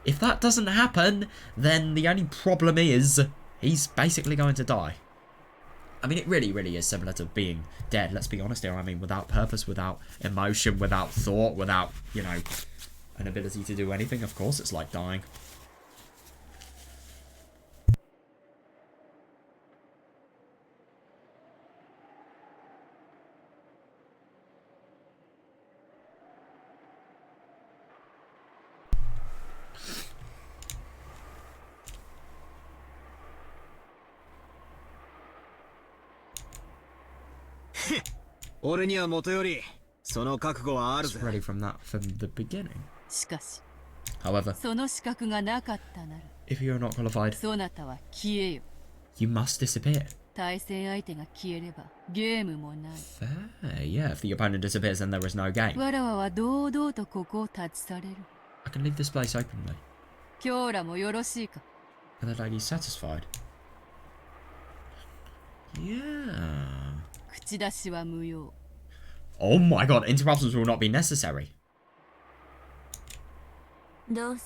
If that doesn't happen, then the only problem is he's basically going to die. I mean, it really, really is similar to being dead, let's be honest here. I mean, without purpose, without emotion, without thought, without, you know, an ability to do anything, of course it's like dying. 俺にはもとよりその覚悟はある It's ぜ。 ready from the beginning. しかし However, その資格がなかったなら if you're not qualified, そなたは消えよ。 you must disappear. 対戦相手が消えればゲームもない。 Fair, yeah. If the opponent disappears, then there is no game. わらわは堂々とここを立ち去れる。 I can leave this place openly. 今日らもよろしいか。 And the lady's satisfied. Yeah. 口出しは無用。 Oh my god, interruptions will not be necessary. どうぞ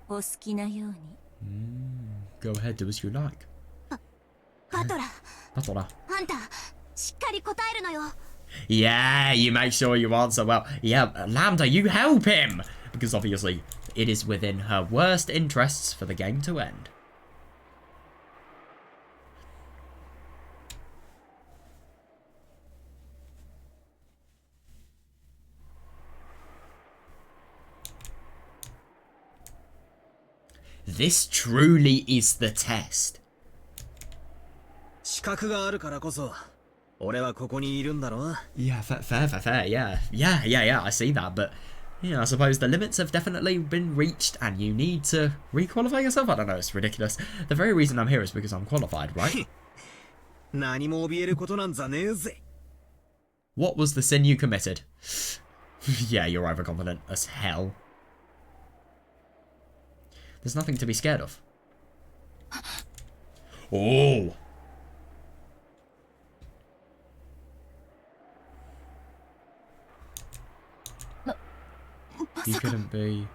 お好きなように。 Go ahead, do as you like. バトラ Batola. あんたしっかり答えるのよ。 Yeah, you make sure you answer well. Yeah, Lambda, you help him! Because obviously, it is within her worst interests for the game to end. This truly is the test. 資格があるからこそ俺はここにいるんだろ。 Yeah, fair, yeah. Yeah, I see that, but, you know, I suppose the limits have definitely been reached and you need to requalify yourself? I don't know, it's ridiculous. The very reason I'm here is because I'm qualified, right? 何も怯えることなんざねえぜ。 What was the sin you committed? Yeah, you're overconfident as hell. There's nothing to be scared of. Oh! You couldn't be...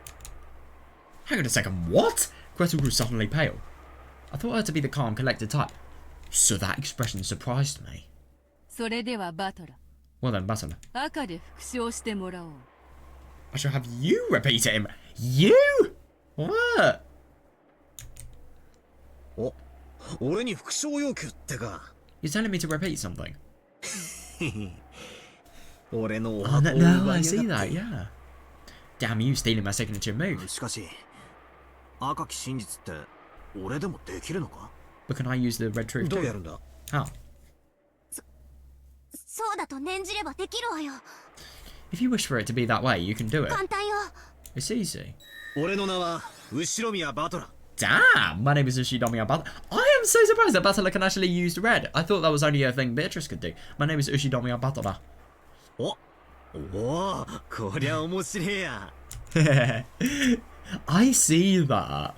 Hang on a second, what? Gretel grew suddenly pale. I thought her to be the calm, collected type. So that expression surprised me. それではバトラ、 Well then, Butler. 赤で復唱してもらおう。 I shall have you repeat it him. You? What? お、俺に復唱要求ってか。 You're telling me to repeat something? 俺のお Oh, 箱を no, 奪 I い see やがっ that, て。 yeah. Damn you stealing my signature move. しかし、赤き真実って俺でもできるのか？ But can I use the red truth どうや too? るんだ？ How? そうだと念じればできるわよ。 If you wish for it to be that way, you can do it. 簡単よ。 It's easy. 俺の名は後宮バトラ。 Damn! My name is Ushidomi Abattola. I am so surprised that Battler can actually use red. I thought that was only a thing Beatrice could do. My name is Ushidomi Abattola. お、おー、こりゃ面白えや。I see that.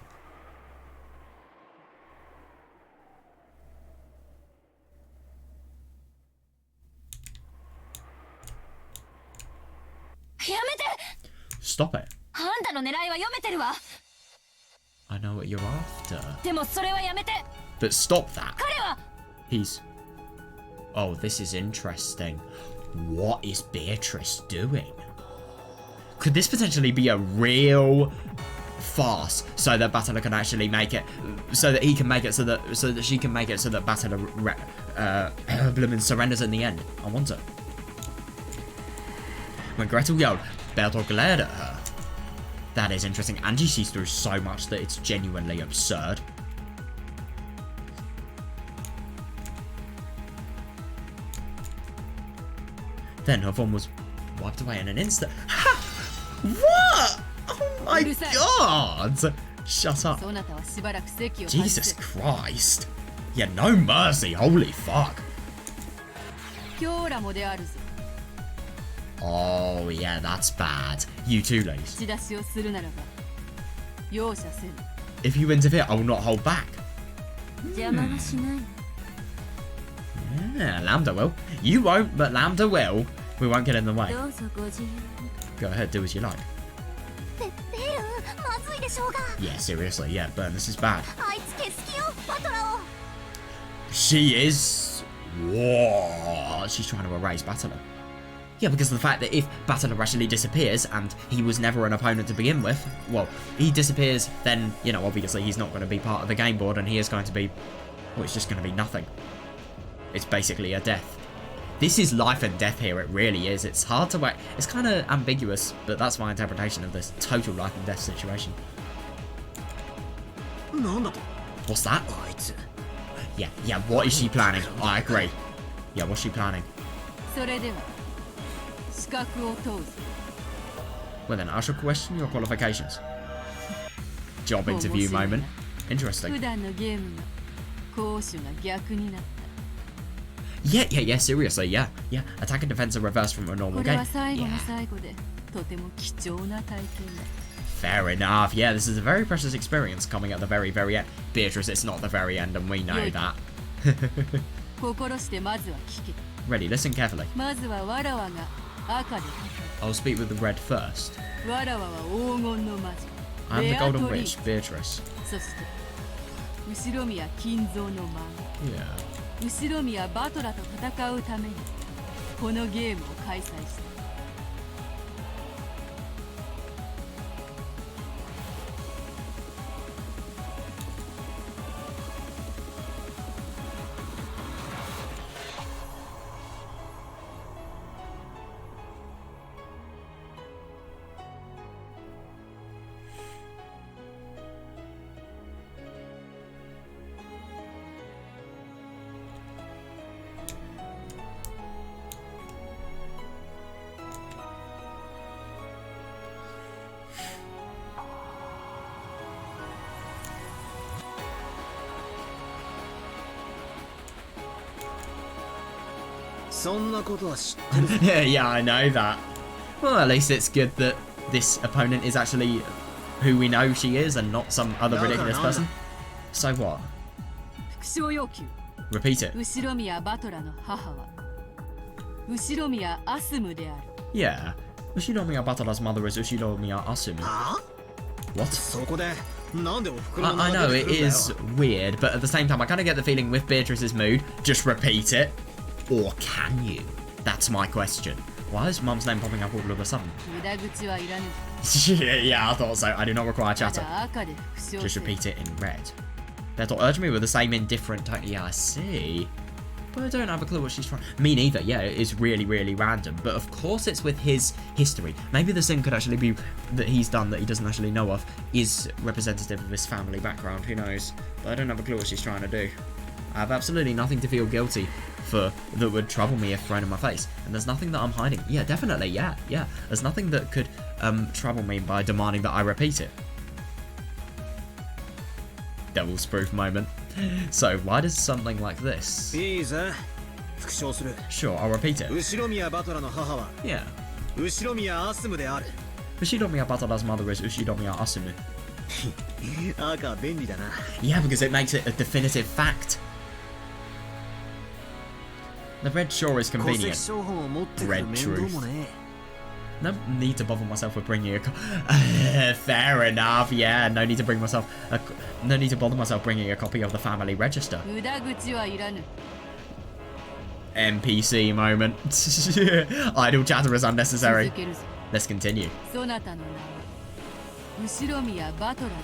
やめて。 Stop it. あんたの狙いは読めてるわ。 I know what you're after. でもそれはやめて。 But stop that. 彼は He's... Oh, this is interesting. What is Beatrice doing? Could this potentially be a real farce so that Battler can actually make it, so that he can make it, so that she can make it, so that Battler Bloomin surrenders in the end? I wonder. When Gretel yelled, Bertolt glared at her. That is interesting. Angie sees through so much that it's genuinely absurd. Then her form was wiped away in an instant. Ha! What? Oh my god! Shut up. そなたはしばらく席を外 Jesus せ。 Christ. Yeah, no mercy. Holy fuck. 今日らもであるぞ。 Oh, yeah, that's bad. You too, ladies. 口出しをするならば容赦せぬ。 If you interfere, I will not hold back. 邪魔はしない。 Yeah, Lambda will. You won't, but Lambda will. We won't get in the way. どうぞご自由に。 Go ahead, do as you like. ベルまずいでしょうが。 Yeah, seriously, yeah, Burn, this is bad. あいつ消す気よバトラを。 She is... Whoa. She's trying to erase Battler. Yeah, because of the fact that if Battler actually disappears and he was never an opponent to begin with, well, he disappears, then, you know, obviously he's not going to be part of the game board and he is going to be... Well, it's just going to be nothing. It's basically a death. This is life and death here, it really is. It's hard to wait. It's kind of ambiguous, but that's my interpretation of this total life and death situation. なんだと？ What's that? あいつ。 Yeah, what is she planning? I agree. Yeah, what's she planning? それでは資格を問うぞ。 Well then, I shall question your qualifications. Job interview moment. 普 Interesting. 段のゲームが攻守が逆になった。 Yeah, seriously, yeah. Attack and defense are reversed from a こ normal れ game. は最後の Yeah, 最後でとても貴重な体験だ。 fair enough. Yeah, this is a very precious experience coming at the very, very end. Beatrice, it's not the very end, and we know Yoi. that. 心してまずは聞け。 Ready, listen carefully. まずはわらわが赤で I'll speak with the red first. わらわは黄金の魔女 I'm the ベア golden トリー witch, Beatrice. そして後ろ宮金蔵の孫 Yeah. 後ろ宮バトラと戦うためにこのゲームを開催した。 そんなことは知ってるぞ。 Yeah, I know that. Well, at least it's good that this opponent is actually who we know she is and not some other ridiculous person. So what? 副賞要求 Repeat it. 後ろ宮バトラの母は後ろ宮アスムである。 Yeah. Ushinomiya Batara's mother is Ushinomiya Asumu. は What? そこでなんでおふくろの名 I 前 know 出 it てくるんだよ。 is weird, but at the same time, I kind of get the feeling with Beatrice's mood, just repeat it. Or can you? That's my question. Why is Mum's name popping up all of a sudden? 無駄口はいらぬ。 Yeah, I thought so. I do not require た chatter. だ赤で副賞 Just せよ repeat it in red. That'll urge me with the same indifferent tone. Yeah, I see. But I don't have a clue what she's trying. Me neither. Yeah, it is really, really random. But of course, it's with his history. Maybe the sin could actually be that he's done that he doesn't actually know of is representative of his family background. Who knows? But I don't have a clue what she's trying to do. I have absolutely nothing to feel guilty for that would trouble me if thrown in my face. And there's nothing that I'm hiding. Yeah, definitely. Yeah. There's nothing that could trouble me by demanding that I repeat it. Devil's proof moment. So why does something like this? いいぜ。復唱する。 Sure, I'll repeat it. 後ろ宮バトラの母は Yeah. 後ろ宮アスムである。 Ushinomiya Batara's mother is Ushinomiya Asumu. 赤便利だな。 Yeah, because it makes it a definitive fact. The red sure is 戸籍 convenient. 標本を持ってくる面倒もね。 No need to bother myself with bringing a fair enough, yeah. No need to no need to bother myself bringing a copy of the family register. 無駄口はいらぬ。 NPC moment. Idle chatter is unnecessary. 続けるぞ。 Let's continue. そなたの名は後ろ宮バトラで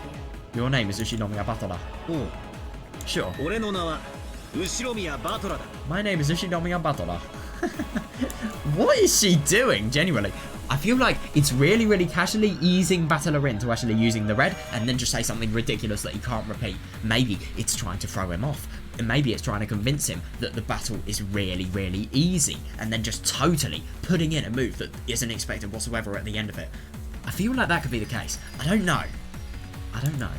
ある。 Your name is Ushinomiya Batara. おう。 Sure. 俺の名は後ろ宮バトラだ。 My name is Ushinomiya Batara. What is she doing? Genuinely. I feel like it's really, really casually easing Battler into actually using the red and then just say something ridiculous that he can't repeat. Maybe it's trying to throw him off. And maybe it's trying to convince him that the battle is really, really easy and then just totally putting in a move that isn't expected whatsoever at the end of it. I feel like that could be the case. I don't know. I don't know.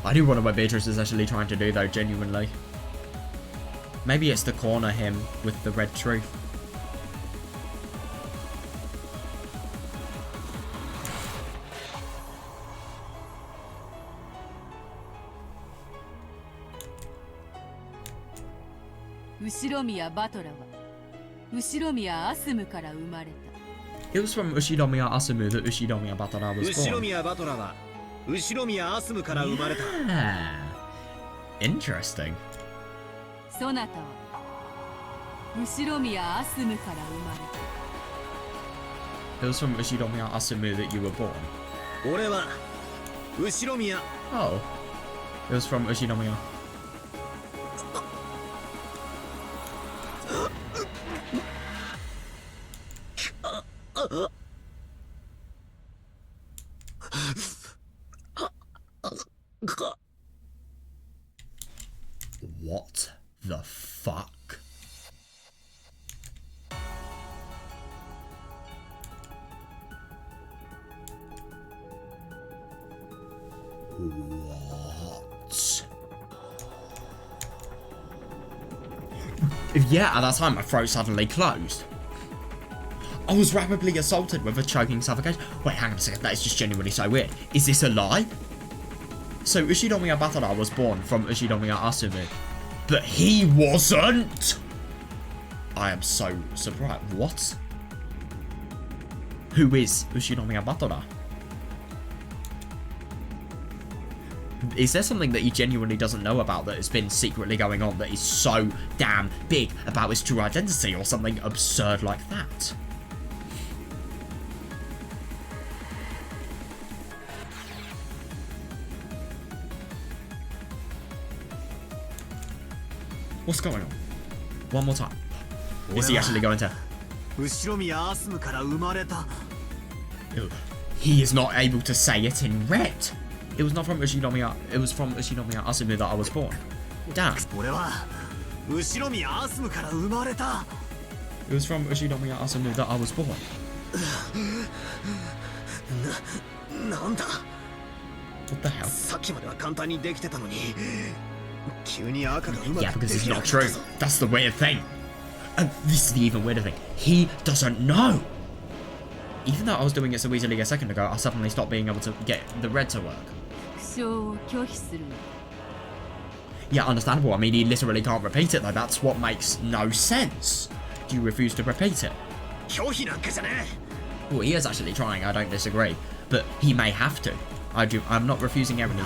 I do wonder what Beatrice is actually trying to do though, genuinely. Maybe it's to corner him with the red truth. Ushinomiya BatoraはUshinomiya Asumuから生まれた。 It was from Ushinomiya Asumu that Ushinomiya Batara was 後ろ born. 宮バトラは後ろ宮アスムから生まれた。 Ah, interesting. そなたはUshinomiya Asumuから生まれた。 It was from Ushinomiya Asumu that you were born. 俺は Ushinomiya. Oh. It was from Ushinomiya. What the fuck? What? Yeah, at that time my throat suddenly closed. I was rapidly assaulted with a choking suffocation. Wait, hang on a second, that is just genuinely so weird. Is this a lie? So Ushinomiya Batara was born from Ushinomiya Asumu, but he wasn't? I am so surprised. What? Who is Ushinomiya Batara? Is there something that he genuinely doesn't know about that has been secretly going on that is so damn big about his true identity, or something absurd like that? What's going on? One more time. Is he actually going to? Ushinomiya Asumu kara umareta. He is not able to say it in red. It was not from Ushinomiya. It was from Ushinomiya Asumu that I was born. Damn. It was from Ushinomiya Asumu that I was born. What the hell? Yeah, because it's not true. That's the weird thing. And this is the even weirder thing. He doesn't know. Even though I was doing it so easily a second ago, I suddenly stopped being able to get the red to work. Yeah, understandable. I mean, he literally can't repeat it though. That's what makes no sense. Do you refuse to repeat it? Well, he is actually trying, I don't disagree. But he may have to. I'm not refusing everything.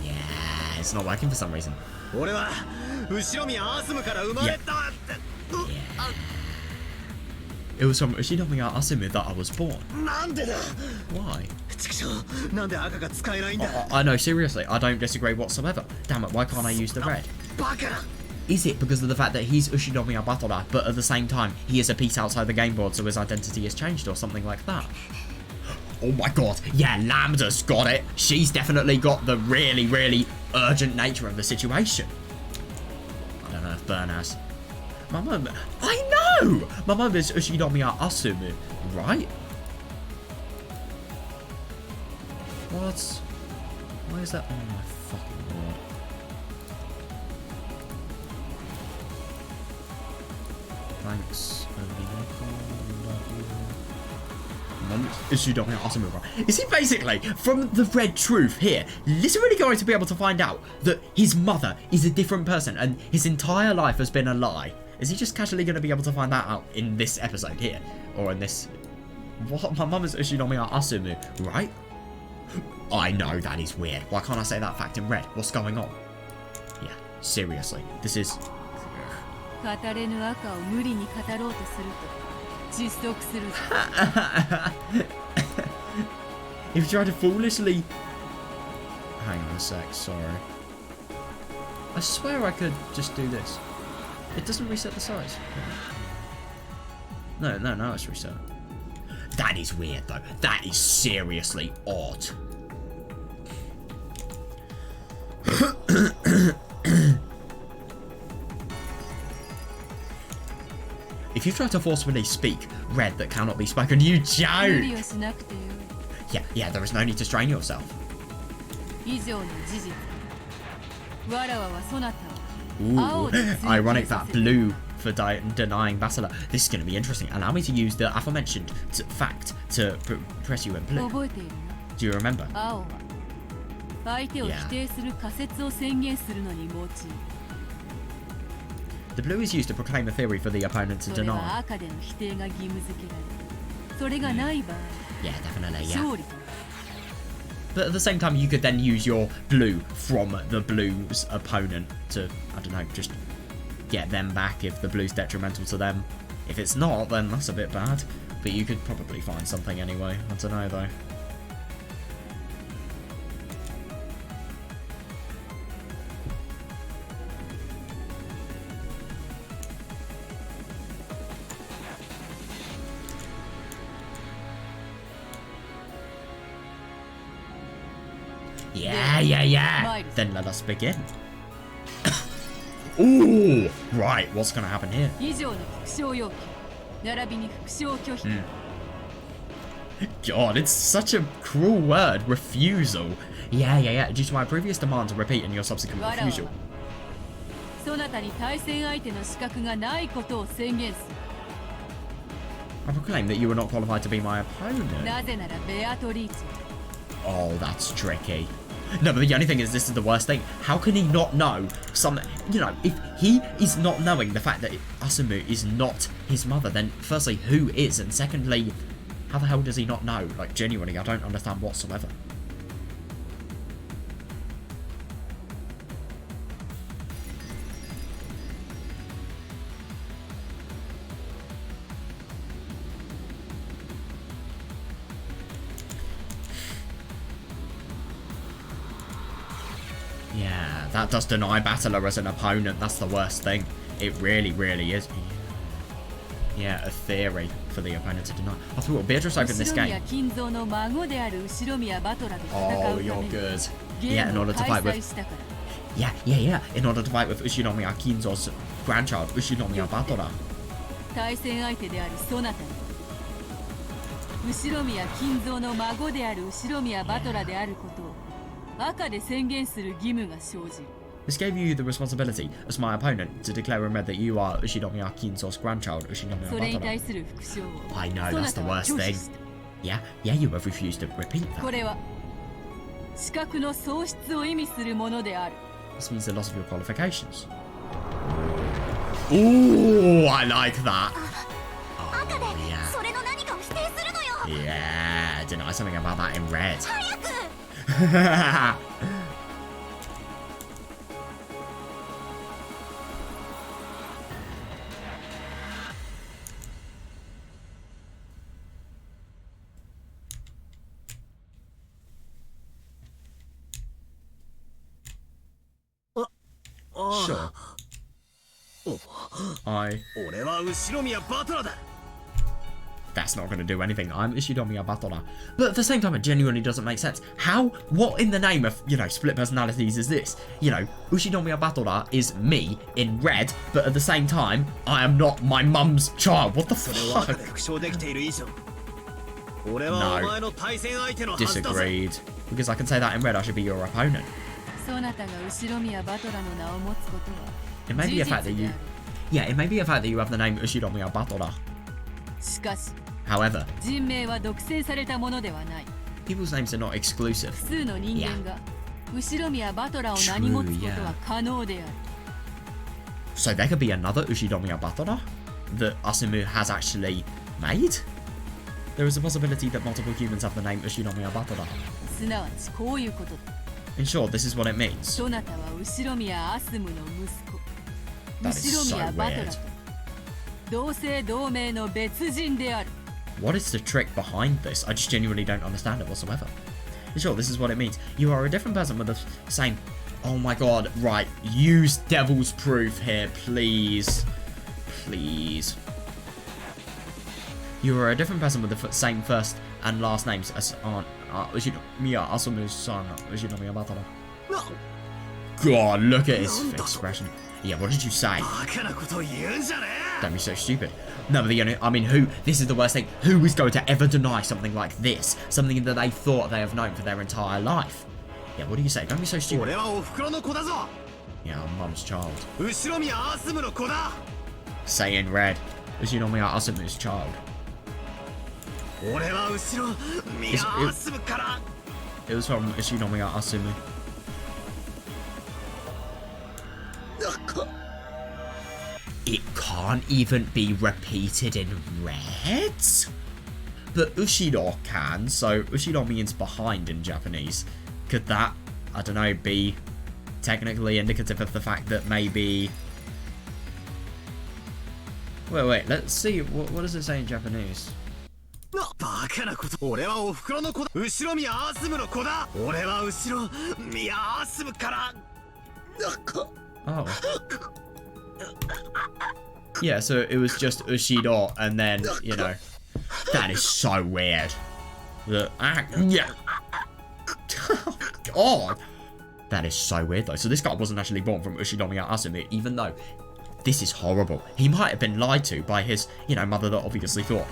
Yeah, it's not working for some reason. Yeah. It was from Ushinomiya Asumu that I was born. Why? I know, seriously, I don't disagree whatsoever. Damn it, why can't I use the red? Is it because of the fact that he's Ushinomiya Batara, but at the same time, he is a piece outside the game board, so his identity has changed or something like that? Oh my god, yeah, Lambda's got it. She's definitely got the really, really urgent nature of the situation. I don't know if Burn has. My mum, I know! My mum is Ushinomiya Asumu, right? What? Why is that? Oh my fucking lord. Thanks, Umineko. Ushinomiya Asumu, right? Is he basically, from the red truth here, literally going to be able to find out that his mother is a different person and his entire life has been a lie? Is he just casually going to be able to find that out in this episode here? Or in this... What? My mum is Ushinomiya Asumu, right? I know that is weird. Why can't I say that fact in red? What's going on? Yeah, seriously. This is... If you try to foolishly... Hang on a sec, sorry. I swear I could just do this. It doesn't reset the size. No, it's reset. That is weird though. That is seriously odd. If you try to forcefully speak red that cannot be spoken, you joke! Yeah, there is no need to strain yourself. Ooh, ironic that blue for denying Basila. This is going to be interesting. Allow me to use the aforementioned fact to press you in blue. Do you remember? Yeah. The blue is used to proclaim a theory for the opponent to deny. Yeah, definitely, yeah. But at the same time, you could then use your blue from the blue's opponent to, I don't know, just get them back if the blue's detrimental to them. If it's not, then that's a bit bad. But you could probably find something anyway. I don't know, though. Yeah. Then let us begin. Ooh, right. What's gonna happen here? 以上の復唱要求並びに復唱拒否 God, it's such a cruel word. Refusal. Yeah. Due to my previous demand to repeat and your subsequent 我らは refusal. そなたに対戦相手の資格がないことを宣言す I proclaim that you are not qualified to be my る opponent. なぜならベアトリーチ Oh, that's tricky. No, but the only thing is, this is the worst thing. How can he not know something? You know, if he is not knowing the fact that Asumu is not his mother, then firstly, who is? And secondly, how the hell does he not know? Like, genuinely, I don't understand whatsoever. Yeah, that does deny Battler as an opponent. That's the worst thing. It really is. Yeah, a theory for the opponent to deny. I thought Beatrice opened this 後宮 game. 金蔵の孫である後宮バトラと戦 Oh, うた you're めに good. ゲ Yeah, ー in ムを order to 開 fight with... 催したから Yeah. In order to fight with Ushinomiya Kinzo's grandchild, Ushinomiya Batora. 対戦相手であるそなたに後宮金蔵の孫である後宮バトラであることを赤で宣言する義務が生じる This gave you the responsibility, as my opponent, to declare in red that you are Ushinomiya Kinzo's grandchild, そ Ushinomiya れに対 Batora. する復唱を I know, そ that's な the たは worst 拒 thing. 否した Yeah, you have refused to repeat こ that. れは資格の喪失を意味するものである This means the loss of your qualifications. Ooh, I like that. 赤で yeah. それの何かを否定するのよ Yeah, deny something about that in red. 早く Sure. I... 俺は後宮バトラだ That's not going to do anything. I'm Ishinomiya Batora. But at the same time, it genuinely doesn't make sense. How? What in the name of, you know, split personalities is this? You know, Ushinomiya Batora is me in red, but at the same time, I am not my mum's child. What the それを赤 fuck? で復唱できている以上俺はお前の対戦相手のはずだぜ Disagreed. Because I can say that in red, I should be your opponent. そなたが後宮バトラの名を持つことは It may 事 be a 実 fact that で you... ある Yeah, it may be a fact that you have the name Ushinomiya Batora. しかし However, 人名は独占されたものではない people's names are not exclusive. 複数の人間が後宮バトラを名に持つことは可能である So there could be another Ushinomiya Batora that Asumu has actually made? There is a possibility that multiple humans have the name Ushinomiya Batora. すなわちこういうことだ In short, this is what it means. そなたは後宮アスムの息子 That is 後宮 so バトラ weird. と同姓同名の別人である What is the trick behind this? I just genuinely don't understand it whatsoever. In short, this is what it means. You are a different person with the same... Oh my god, right. Use devil's proof here, please. Please. You are a different person with the same first and last names as Ushinomiya Asumu's son, Ushinomiya Batora. God, look at his expression. Yeah, what did you say? バカなことを言うんじゃね Don't be so stupid. No, but I mean, who? This is the worst thing. Who is going to ever deny something like this? Something that they thought they have known for their entire life. Yeah, what do you say? Don't be so え stupid. 俺はお袋の子だぞ Yeah, I'm mum's child. 後宮アスムの子だ Say in red. Ushinomiya Asumu's child. 俺は後宮アスムから It was from Ushinomiya Asumu. It can't even be repeated in red? But Ushiro can, so Ushiro means behind in Japanese. Could that, I don't know, be technically indicative of the fact that maybe... Wait, let's see, what does it say in Japanese? バカなこと俺はお袋の子だ後宮アスムの子だ俺は後宮アスムから Oh. Yeah, so it was just Ushido, and then, you know, that is so weird. Yeah. god! That is so weird though. So this guy wasn't actually born from Ushinomiya Asumu, even though this is horrible. He might have been lied to by his, mother that obviously thought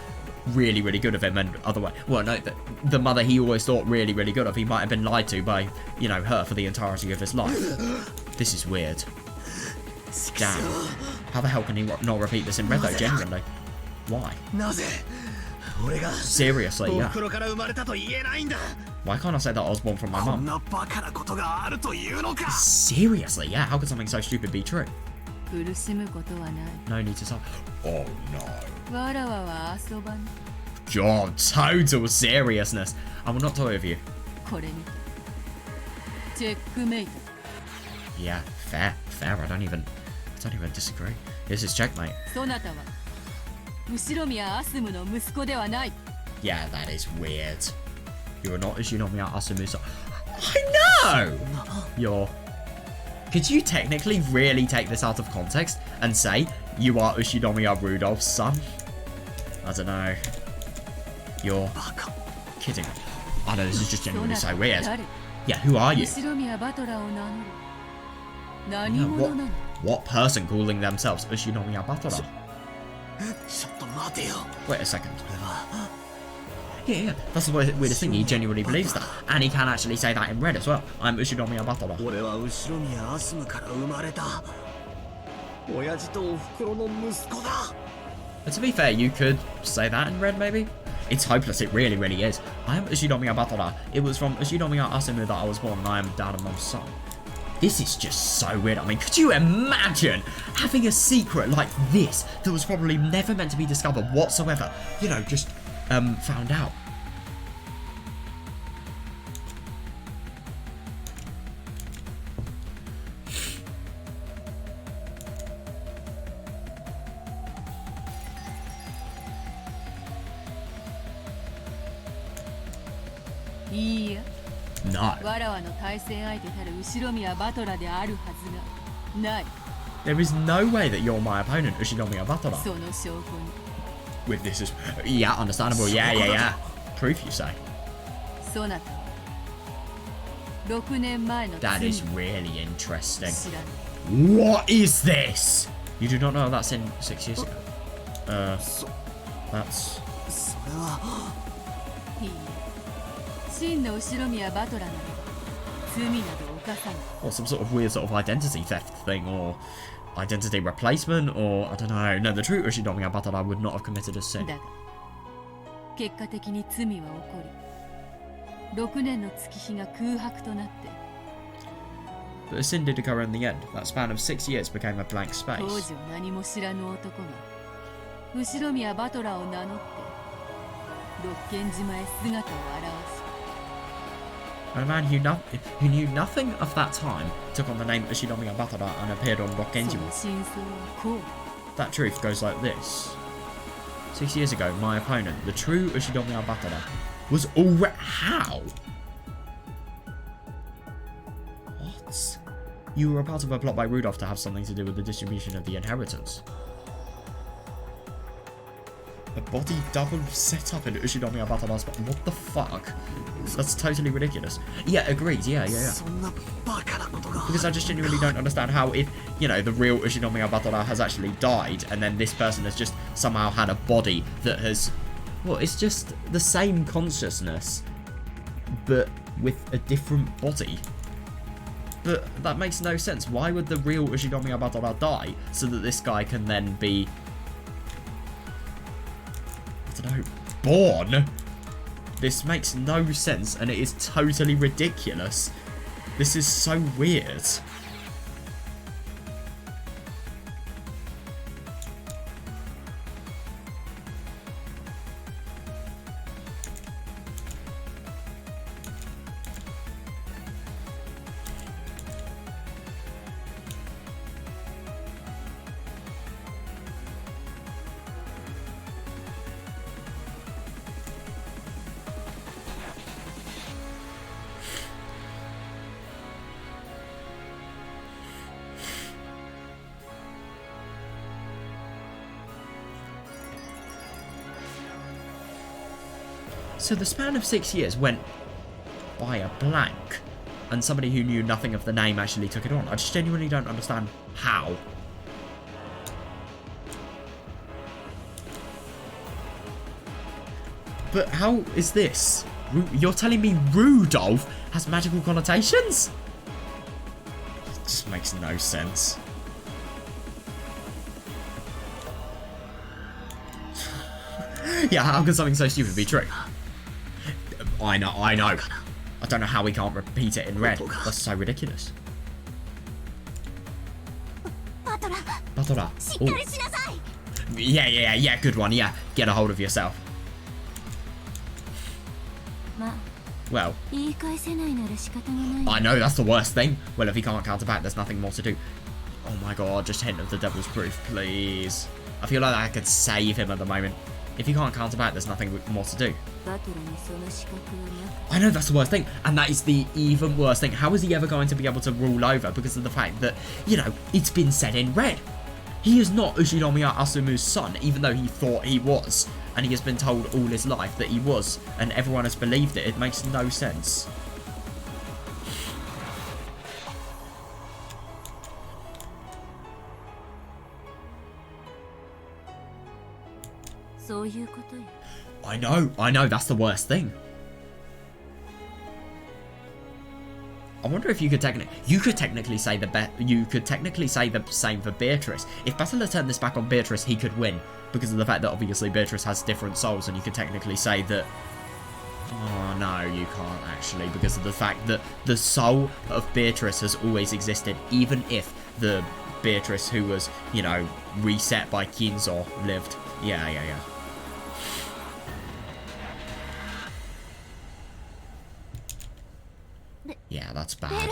really, really good of him, and otherwise, well, no, the mother he always thought really, really good of, he might have been lied to by, her for the entirety of his life. This is weird. Damn. How the hell can he not repeat this in red though, genuinely? Why? Seriously, yeah. Why can't I say that I was born from my mum? Seriously, yeah, how could something so stupid be true? No need to stop. Oh no. God, total seriousness. I will not toy with you. Yeah, fair, I don't even disagree. This is checkmate. Yeah, that is weird. You're not Ushinomiya Asumu. I know! Could you technically really take this out of context and say you are Ushinomiya Rudolph's son? I don't know. You're kidding me. I know this is just genuinely so weird. Yeah, who are you? Yeah, what person calling themselves Ushinomiya Batora? Wait a second. Yeah, that's the weirdest thing. He genuinely believes that. And he can actually say that in red as well. I'm Ushinomiya Batora. But to be fair, you could say that in red maybe? It's hopeless, it really, really is. I am Ushinomiya Batora. It was from Ushinomiya Asumu that I was born, and I am dad and mom's son. This is just so weird. I mean, could you imagine having a secret like this that was probably never meant to be discovered whatsoever? Just found out. No. There is no way that you're my opponent, Ushinomiya Batora. With this is... Yeah, understandable. Yeah. Proof, you say. That is really interesting. What is this? You do not know that's in 6 years ago? That's... Or some sort of weird sort of identity theft thing, or identity replacement, or I don't know. No, the true Ushinomiya Batora would not have committed a sin. But a sin did occur in the end. That span of 6 years became a blank space. And a man who knew nothing of that time took on the name Ushinomiya Batora and appeared on Rokkenjima. That truth goes like this. 6 years ago, my opponent, the true Ushinomiya Batora, was already... How? What? You were a part of a plot by Rudolph to have something to do with the distribution of the inheritance. A body double set up in Ushinomiya Batora's body. What the fuck? That's totally ridiculous. Yeah, agreed. Yeah. Because I just genuinely don't understand how if, the real Ushinomiya Batora has actually died and then this person has just somehow had a body that has... Well, it's just the same consciousness, but with a different body. But that makes no sense. Why would the real Ushinomiya Batora die so that this guy can then be... born? This makes no sense and it is totally ridiculous. This is so weird. So the span of 6 years went by a blank. and somebody who knew nothing of the name actually took it on. I just genuinely don't understand how. But how is this? You're telling me Rudolph has magical connotations? It just makes no sense. Yeah, how can something so stupid be true? I know. I don't know how we can't repeat it in red. That's so ridiculous. Batora. Yeah, good one. Yeah, get a hold of yourself. Well, I know, that's the worst thing. Well, if he can't counter back, there's nothing more to do. Oh my god, just hint of the devil's proof, please. I feel like I could save him at the moment. If he can't counter back, there's nothing more to do. I know, that's the worst thing. And that is the even worse thing. How is he ever going to be able to rule over? Because of the fact that, you know, it's been said in red. He is not Ushinomiya Asumu's son, even though he thought he was. And he has been told all his life that he was. And everyone has believed it. It makes no sense. I know, that's the worst thing. I wonder if you could technically say the same for Beatrice. If Battler turned this back on Beatrice, he could win because of the fact that obviously Beatrice has different souls, and you could technically say that. Oh no, you can't actually, because of the fact that the soul of Beatrice has always existed, even if the Beatrice who was, you know, reset by Kinzo lived. Yeah. Yeah, that's bad.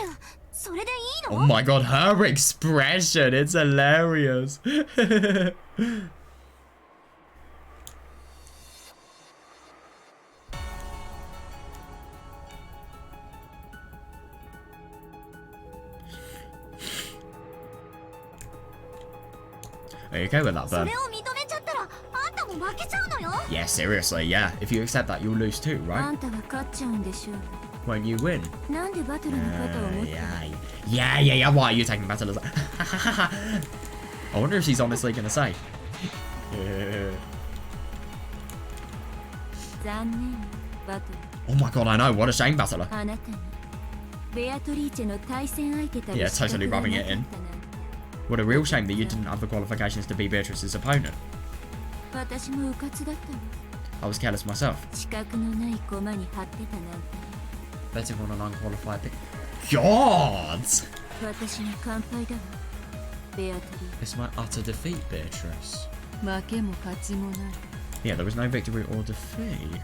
Oh my god, her expression, it's hilarious. Are you okay with that, Burn? Yeah, seriously, yeah. If you accept that, you'll lose too, right? Won't you win? Yeah. Why are you taking Battler's? I wonder if she's honestly gonna say. Oh my god, I know. What a shame, Battler. Yeah, totally rubbing it in. What a real shame that you didn't have the qualifications to be Beatrice's opponent. I was careless myself. Betting on an unqualified pick. God! It's my utter defeat, Beatrice. Yeah, there was no victory or defeat.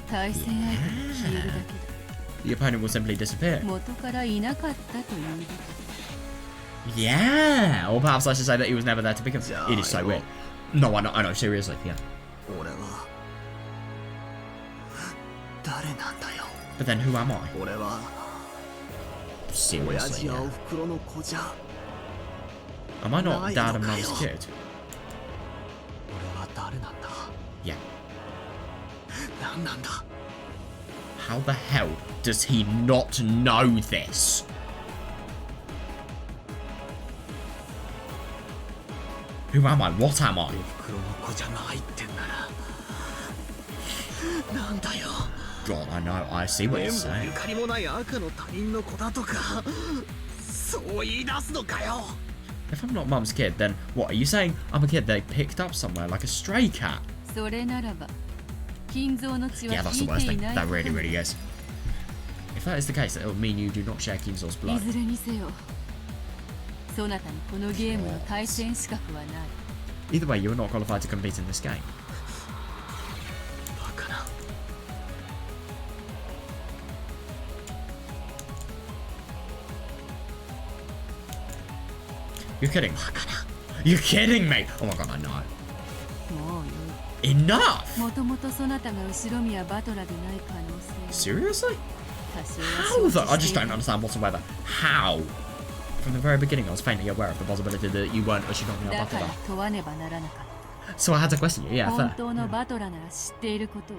Yeah. The opponent will simply disappear. Yeah, or perhaps I should say that he was never there to begin with. It is so weird. No, I know, seriously, yeah. But then who am I? Seriously, yeah. Am I not Dad and Mum's kid? Yeah. How the hell does he not know this? Who am I? What am I? God, I know. I see what you're saying. If I'm not Mum's kid, then what are you saying? I'm a kid they picked up somewhere, like a stray cat. Yeah, that's the worst thing. That really is. If that is the case, it will mean you do not share Kinzo's blood. Either way, you are not qualified to compete in this game. You're kidding. You're kidding me! Oh my god, I know. Enough! Seriously? How though? I just don't understand whatsoever. How? From the very beginning, I was faintly aware of the possibility that you weren't Ushinomiya だから Batola. 問わねばならなかっ So I had to question you, た yeah, 本 fair. 当のバトラなら知っていることを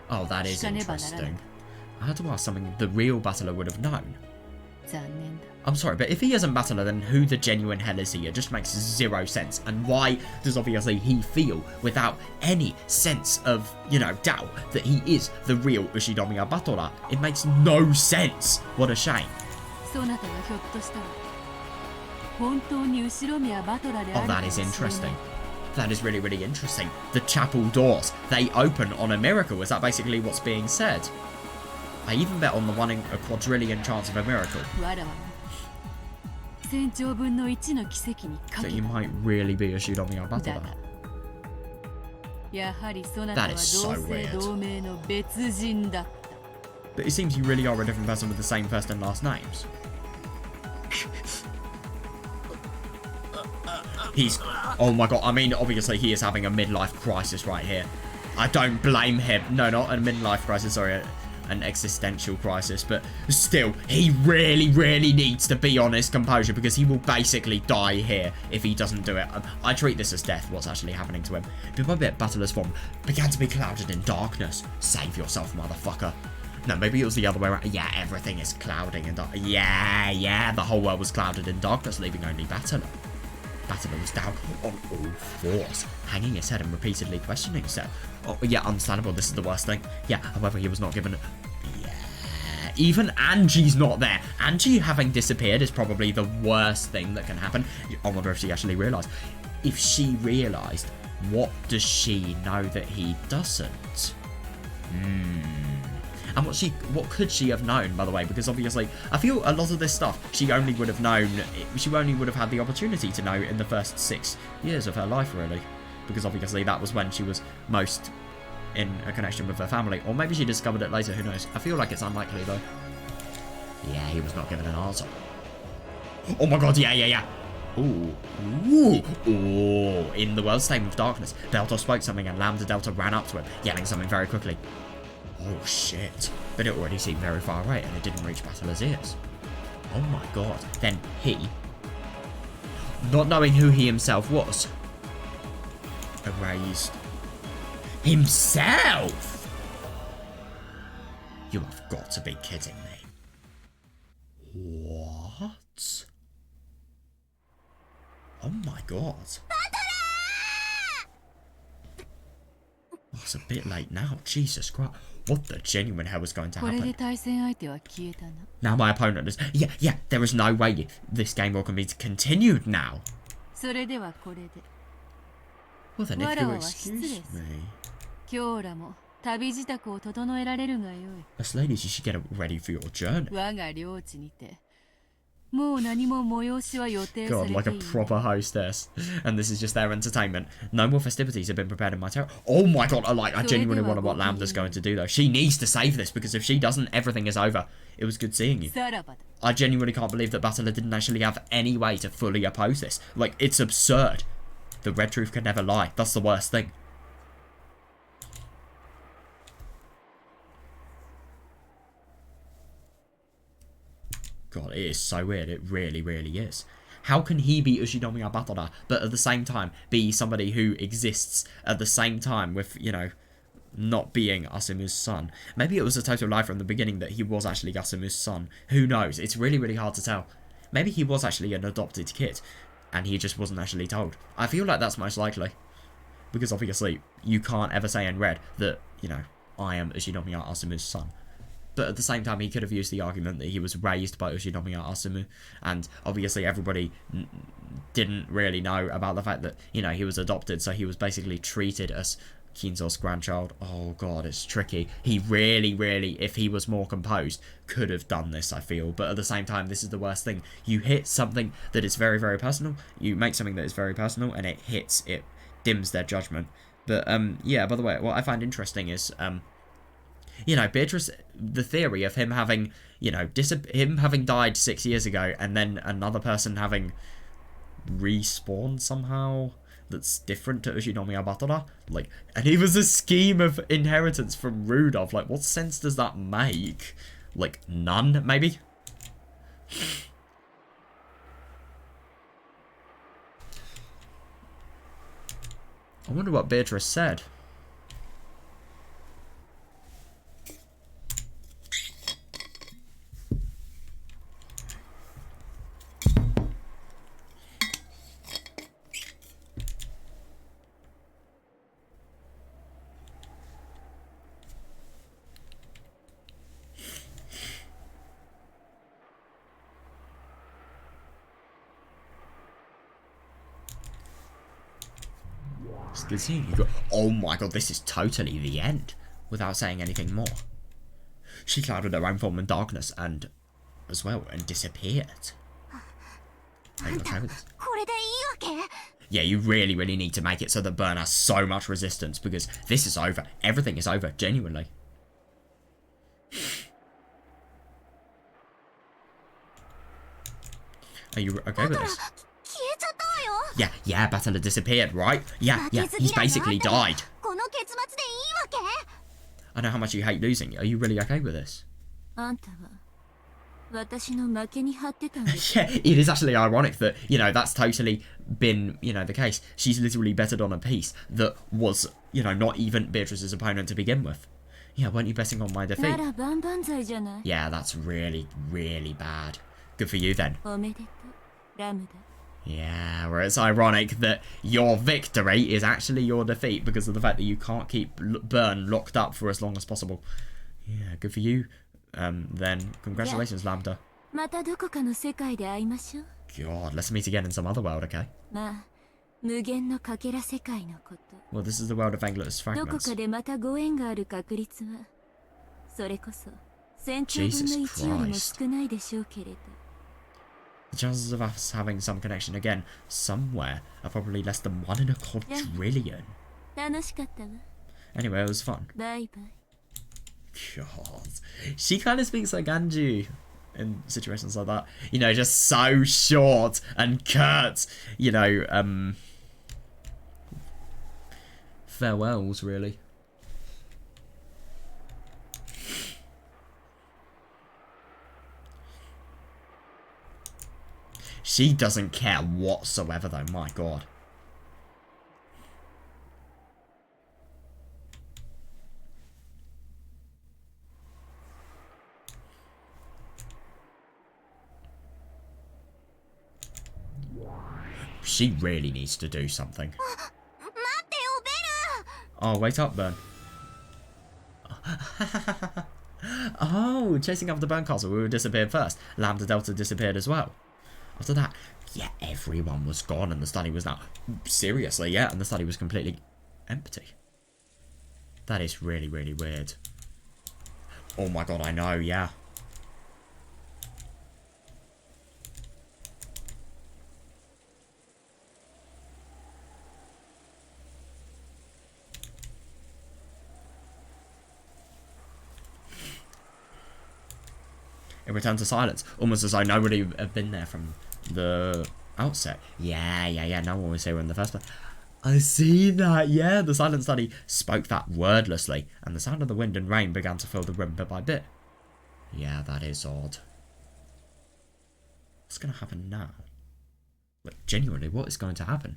Oh, that is 聞かねばならなかっ interesting. I had to ask something the real battler would have known. た残念だ I'm sorry, but if he isn't battler, then who the genuine hell is he? It just makes zero sense. And why does obviously he feel without any sense of, you know, doubt that he is the real Ushinomiya Batola? It makes no sense. What a shame. そなたがひょっとしたら本当に後ろ宮バトラであ Oh, るか that も is しれない interesting. That is really, really interesting. The chapel doors, they open on a miracle. Is that basically what's being said? I even bet on the one in a quadrillion chance of a miracle. わらわも1000兆分の1の奇跡にか So け you た might really be a Shinomiya だ Batola. がやはりそなたは That 同 is so 姓 weird. 同名の別人だった But it seems you really are a different person with the same first and last names. He's... Oh my god, I mean, obviously he is having a midlife crisis right here. I don't blame him. No, not a midlife crisis, sorry, an existential crisis. But still, he really, really needs to be on his composure because he will basically die here if he doesn't do it. I treat this as death, what's actually happening to him. Bit by bit, Battler's form began to be clouded in darkness. Save yourself, motherfucker. No, maybe it was the other way around. Yeah, everything is clouding in dark. Yeah, the whole world was clouded in darkness, leaving only Battler. Battler was down on all fours, hanging his head and repeatedly questioning himself. Oh, yeah, understandable, this is the worst thing. Yeah, however, he was not given... Yeah, even Angie's not there. Angie having disappeared is probably the worst thing that can happen. I wonder if she actually realised. If she realised, what does she know that he doesn't? And what could she have known, by the way? Because obviously, I feel a lot of this stuff she only would have known, she only would have had the opportunity to know in the first 6 years of her life, really. Because obviously that was when she was most in a connection with her family. Or maybe she discovered it later, who knows? I feel like it's unlikely, though. Yeah, he was not given an answer. Oh my god, yeah. Ooh. In the world's name of darkness, Delta spoke something and Lambda Delta ran up to him, yelling something very quickly. Oh shit. But it already seemed very far away and it didn't reach Battler's ears. Oh my god. Then he, not knowing who he himself was, erased himself! You have got to be kidding me. What? Oh my god. Oh, it's a bit late now. Jesus Christ. What the genuine hell was going to これで happen? 対戦相手は消えたな Now my opponent is... Yeah, there is no way this game will be continued now. それではこれで Well then, if わら you わは失礼 excuse する me... 今日らも旅支度を整えられるがよい Us ladies, you should get ready for your journey. 我が領地にてもう何も催しは予定さ God, れ like て a いない proper hostess. And this is just their entertainment. No more festivities have been prepared in my town. Oh my god, I genuinely wonder what Lambda's going to do though. She needs to save this because if she doesn't, everything is over. It was good seeing you. さらばだ I genuinely can't believe that Battler didn't actually have any way to fully oppose this. Like, it's absurd. The red truth can never lie. That's the worst thing. God, it is so weird. It really, really is. How can he be Ushinomiya Batora, but at the same time be somebody who exists at the same time with, you know, not being Asumu's son? Maybe it was a total lie from the beginning that he was actually Asumu's son. Who knows? It's really, really hard to tell. Maybe he was actually an adopted kid, and he just wasn't actually told. I feel like that's most likely. Because obviously, you can't ever say in red that, you know, I am Ushinomiya Asumu's son. But at the same time, he could have used the argument that he was raised by Ushinomiya Asumu, and obviously everybody didn't really know about the fact that, you know, he was adopted, so he was basically treated as Kinzo's grandchild. Oh god, it's tricky. He really, really, if he was more composed, could have done this, I feel. But at the same time, this is the worst thing. You hit something that is very, very personal, you make something that is very personal, and it dims their judgment. But, yeah, by the way, what I find interesting is, you know, Beatrice, the theory of him having, you know, him having died 6 years ago and then another person having respawned somehow that's different to Ushinomiya Batora. Like, and he was a scheme of inheritance from Rudolph. Like, what sense does that make? Like, none, maybe? I wonder what Beatrice said. It's good seeing you. Oh my god, this is totally the end. Without saying anything more. She clouded her own form in darkness and as well and disappeared. Are you okay with this? これでいいわけ? Yeah, you really need to make it so that Burn has so much resistance because this is over. Everything is over, genuinely. Are you okay with this? 消えちゃったわよ. Yeah, Battler disappeared, right? Yeah, he's basically died. この結末でいいわけ? I know how much you hate losing. Are you really okay with this? あんたは私の負けに張ってたんでしょ? Yeah, it is actually ironic that, you know, that's totally been, you know, the case. She's literally betted on a piece that was, you know, not even Beatrice's opponent to begin with. Yeah, weren't you betting on my defeat? なら万々歳じゃない? Yeah, that's really bad. Good for you then. おめでとう、ラムだ. Yeah, where it's ironic that your victory is actually your defeat because of the fact that you can't keep Burn locked up for as long as possible. Yeah, good for you. Then, congratulations, Lambda. またどこかの世界で会いましょう. God, let's meet again in some other world, okay? まあ、無限のかけら世界のこと。 Well, this is the world of endless どこ fragments. かでまたご縁がある確率は、それこそ1000兆分の1よりも少ないでしょうけれど。 The chances of us having some connection again somewhere are probably less than 1 in a quadrillion. 楽しかったわ. Anyway, it was fun. バイバイ. God. She kind of speaks like Angie in situations like that. You know, just so short and curt. You know, farewells, really. She doesn't care whatsoever, though, my god. She really needs to do something. 待ってよ、ベル! Oh, wait up, Burn. Oh, chasing after the Burn Castle, we were disappeared first. Lambda Delta disappeared as well. After that, yeah, everyone was gone and the study was now... Seriously, yeah, and the study was completely empty. That is really weird. Oh my god, I know, yeah. It returned to silence, almost as though nobody had been there from the outset. Yeah, no one was here in the first place. I see that, yeah, the silent study spoke that wordlessly, and the sound of the wind and rain began to fill the room bit by bit. Yeah, that is odd. What's going to happen now? Like, genuinely, what is going to happen?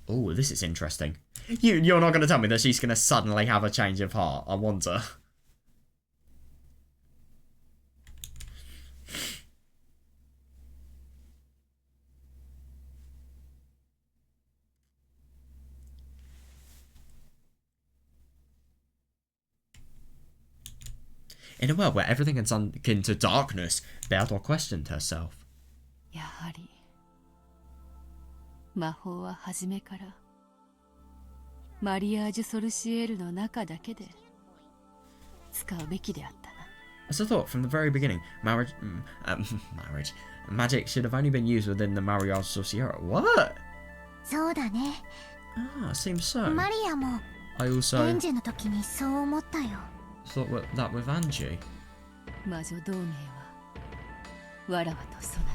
Oh, this is interesting. You're not going to tell me that she's going to suddenly have a change of heart, I wonder. In a world where everything had sunk into darkness, Beatrice questioned herself. やはり魔法は初めからマリアージュ・ソルシエールの中だけで使うべきであったな。 As I thought from the very beginning, magic should have only been used within the Mariage Sorciera. What? そうだね. Ah, seems so. マリアも I also エンジェの時にそう思ったよ. thought that with Angie. 魔女同盟はわらわとそな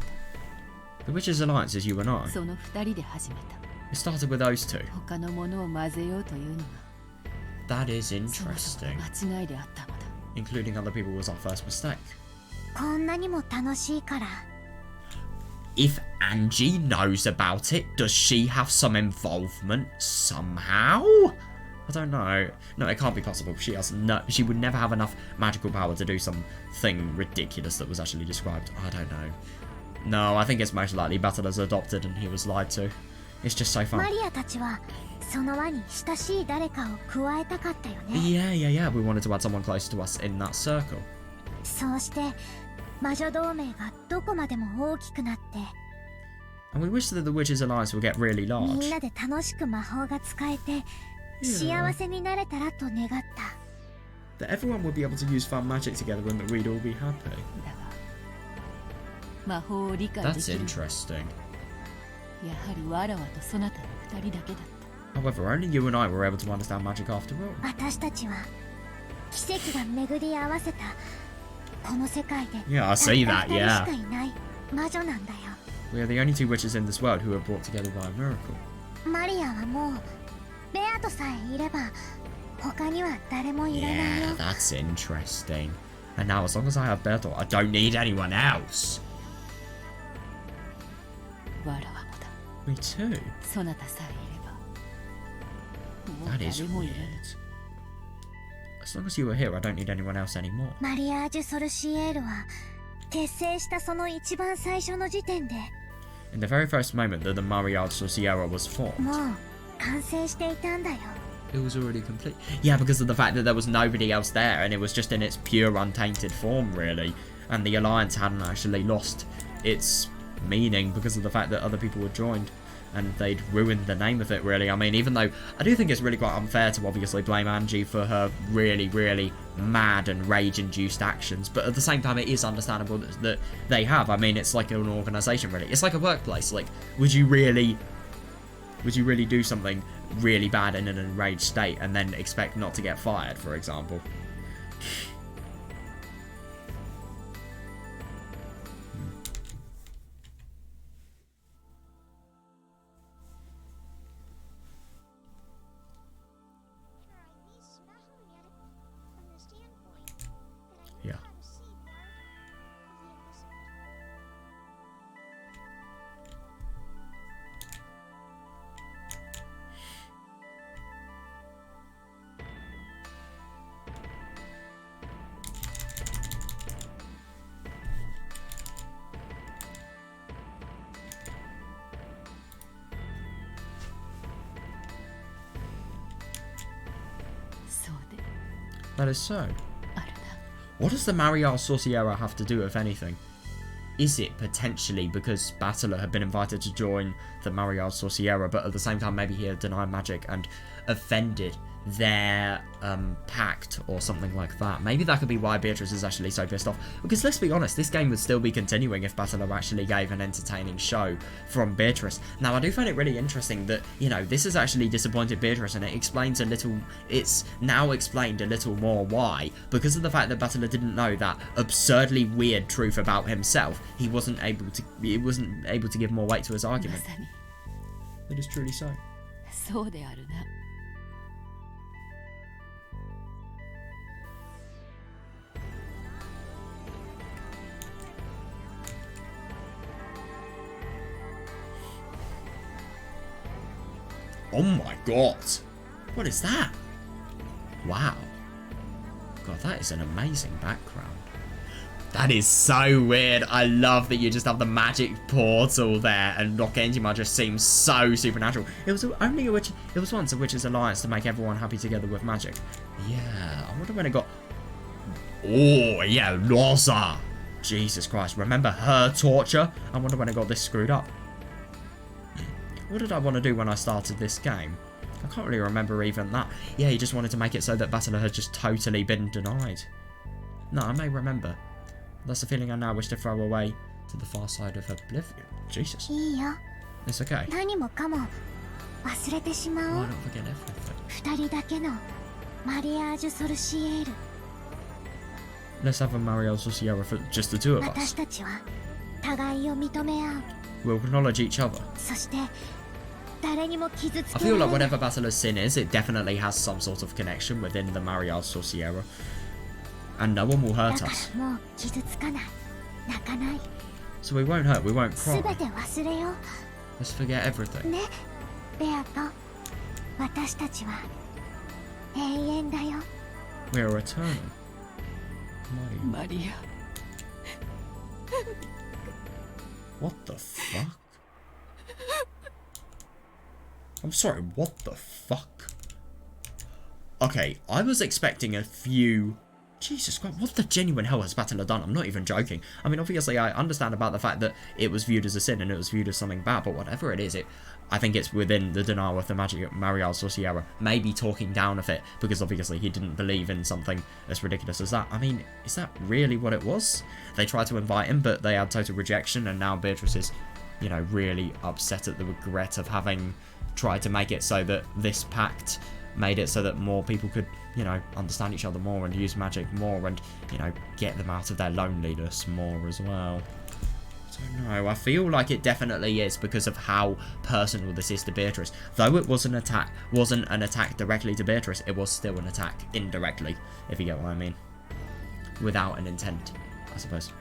The Witches' Alliance is you and た I. その二人で始めた。 It started with those two. 他のものを混ぜようというの That is がそもそも interesting. 間違いであったのだ。 Including other people was our first mistake. こんなにも楽しいから. if Angie knows about it, does she have some involvement somehow? I don't know. No, it can't be possible. She would never have enough magical power to do something ridiculous that was actually described. I don't know. No, I think it's most likely Battler's adopted and he was lied to. It's just so fun. マリアたちはその輪に親しい誰かを加えたかったよね。 Yeah. We wanted to add someone close to us in that circle. そうして魔女同盟がどこまでも大きくなって、 And we wish that the Witches' Alliance will get really み large. んなで楽しく魔法が使えて幸せになれたらと願った。 That everyone would be able to use fun magic together and that we'd all be happy. だが魔法を理解で That's きる interesting. やはりわらわとそなたの二人だけだった。 However, only you and I were able to understand magic after all. 私たちは奇跡が巡り合わせたこの世界で Yeah, I see たっ that, た二人 yeah. しかいない魔女なんだよ。 We are the only two witches in this world who are brought together by a miracle. マリアはもうベアとさえいれば他には誰もいらないよ。 Yeah, that's interesting. And now, as long as I have Berto, I don't need anyone else. わらわもだ。 Me too. そなたさえいればもう That is 誰もいら weird. ぬ。 As long as you are here, I don't need anyone else anymore. マリアージュ・ソルシエールは結成したその一番最初の時点で In the very first moment that the Mariage Sorciera was formed, もう完成していたんだよ。 it was already complete. Yeah, because of the fact that there was nobody else there and it was just in its pure, untainted form, really. And the Alliance hadn't actually lost its meaning because of the fact that other people were joined. And they'd ruined the name of it, really. I mean, even though I do think it's really quite unfair to obviously blame Angie for her really, really mad and rage-induced actions, but at the same time, it is understandable that they have. I mean, it's like an organisation, really. It's like a workplace. Like, would you really do something really bad in an enraged state and then expect not to get fired, for example? Yeah. That is so. What does the Mariage Sorciera have to do, if anything? Is it potentially because Battler had been invited to join the Mariage Sorciera, but at the same time maybe he had denied magic and offended their pact or something like that? Maybe that could be why Beatrice is actually so pissed off. Because let's be honest, this game would still be continuing if Battler actually gave an entertaining show from Beatrice. Now, I do find it really interesting that, you know, this has actually disappointed Beatrice, and it explains a little, it's now explained a little more why. Because of the fact that Battler didn't know that absurdly weird truth about himself, he wasn't able to give more weight to his ま argument. さに That is truly so. そうであるな。 Oh my god! What is that? Wow. God, that is an amazing background. That is so weird. I love that you just have the magic portal there, and Rokkenjima just seems so supernatural. It was only a witch. It was once a witch's alliance to make everyone happy together with magic. Yeah, I wonder when it got. Oh yeah, Rosa. Jesus Christ! Remember her torture? I wonder when it got this screwed up. What did I want to do when I started this game? I can't really remember even that. Yeah, he just wanted to make it so that Battler had just totally been denied. No, I may remember. That's a feeling I now wish to throw away to the far side of oblivion. Jesus. いいよ。 It's okay. 何もかも忘れてしまお Why う。 not forget everything? 二人だけのマリアージュ・ソルシエール。 Let's have a Marielle Sorciera for just the two of 私 us. たちは互いを認め合う。 We'll acknowledge each other. そして誰にも傷つ I け feel ら like れない。 whatever Battler's sin is, it definitely has some sort of connection within the Marielle Sorciera. And no one will だ hurt か us. らもう傷つかない。泣かない。So we won't hurt, we won't 全 cry. て忘れよ Let's forget う everything. ねベアと私たちは永遠だよ We are eternal. Mario. マリア What the fuck? I'm sorry, what the fuck? Okay, I was expecting a few... Jesus Christ, what the genuine hell has Battler done? I'm not even joking. I mean, obviously, I understand about the fact that it was viewed as a sin and it was viewed as something bad, but whatever it is, I think it's within the denial of the magic Marial Sorciera, maybe talking down of it, because obviously he didn't believe in something as ridiculous as that. I mean, is that really what it was? They tried to invite him, but they had total rejection, and now Beatrice is, you know, really upset at the regret of having tried to make it so that this pact made it so that more people could, you know, understand each other more and use magic more and, you know, get them out of their loneliness more as well. I don't know, I feel like it definitely is because of how personal this is to Beatrice. Though it wasn't an attack directly to Beatrice, it was still an attack indirectly, if you get what I mean. Without an intent, I suppose.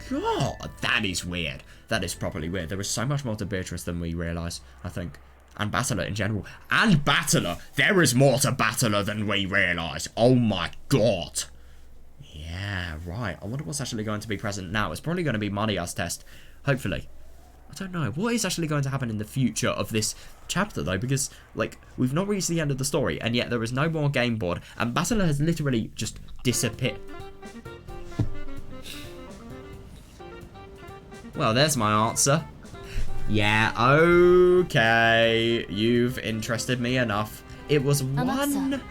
God, that is weird. That is properly weird. There is so much more to Beatrice than we realise, I think. And Battler in general. And Battler! There is more to Battler than we realise. Oh my god. Yeah, right. I wonder what's actually going to be present now. It's probably going to be Maria's test. Hopefully. I don't know. What is actually going to happen in the future of this chapter, though? Because, like, we've not reached the end of the story, and yet there is no more game board, and Battler has literally just disappeared. Well, there's my answer. Yeah, okay. You've interested me enough. It was one...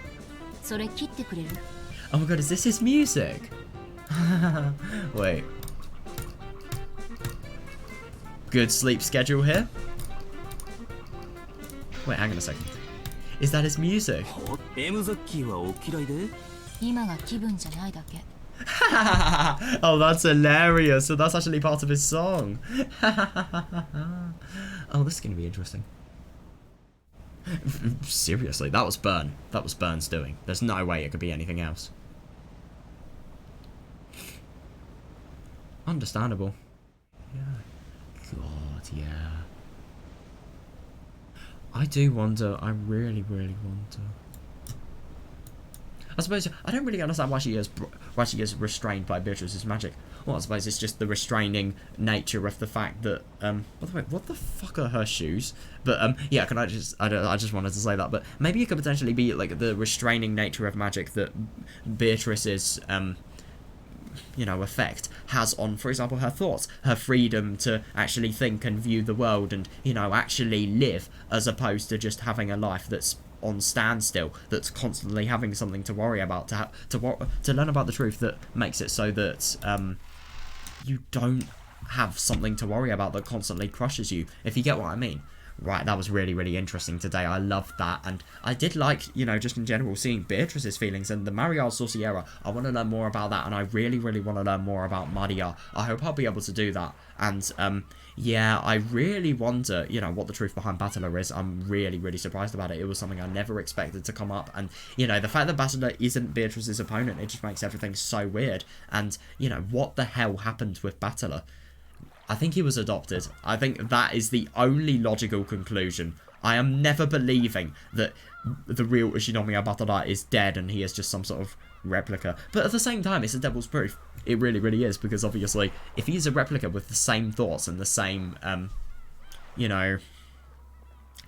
それ切ってくれる Oh my god, is this his music? Wait. Good sleep schedule here? Wait, hang on a second. Is that his music? エムザッキーはお嫌いで今が気分じゃないだけ Oh, that's hilarious. So that's actually part of his song. Oh, this is going to be interesting. Seriously, that was Burn. That was Burn's doing. There's no way it could be anything else. Understandable. Yeah. God, yeah. I do wonder. I really, really wonder. I suppose I don't really understand why she is restrained by Beatrice's magic. Well, I suppose it's just the restraining nature of the fact that by the way, what the fuck are her shoes? But yeah, I just wanted to say that. But maybe it could potentially be like the restraining nature of magic that Beatrice's you know, effect has on, for example, her thoughts, her freedom to actually think and view the world and, you know, actually live, as opposed to just having a life that's on standstill, that's constantly having something to worry about, to learn about the truth that makes it so that you don't have something to worry about that constantly crushes you, if you get what I mean. Right, that was really, really interesting today. I loved that, and I did like, you know, just in general, seeing Beatrice's feelings and the Marial Sorciera. I want to learn more about that, and I really, really want to learn more about Maria. I hope I'll be able to do that, and yeah, I really wonder, you know, what the truth behind Battler is. I'm really, really surprised about it. It was something I never expected to come up, and, you know, the fact that Battler isn't Beatrice's opponent, it just makes everything so weird, and, you know, what the hell happened with Battler? I think he was adopted. I think that is the only logical conclusion. I am never believing that the real Ushinomiya Battler is dead and he is just some sort of replica. But at the same time, it's a devil's proof. It really, really is, because obviously, if he's a replica with the same thoughts and the same, you know,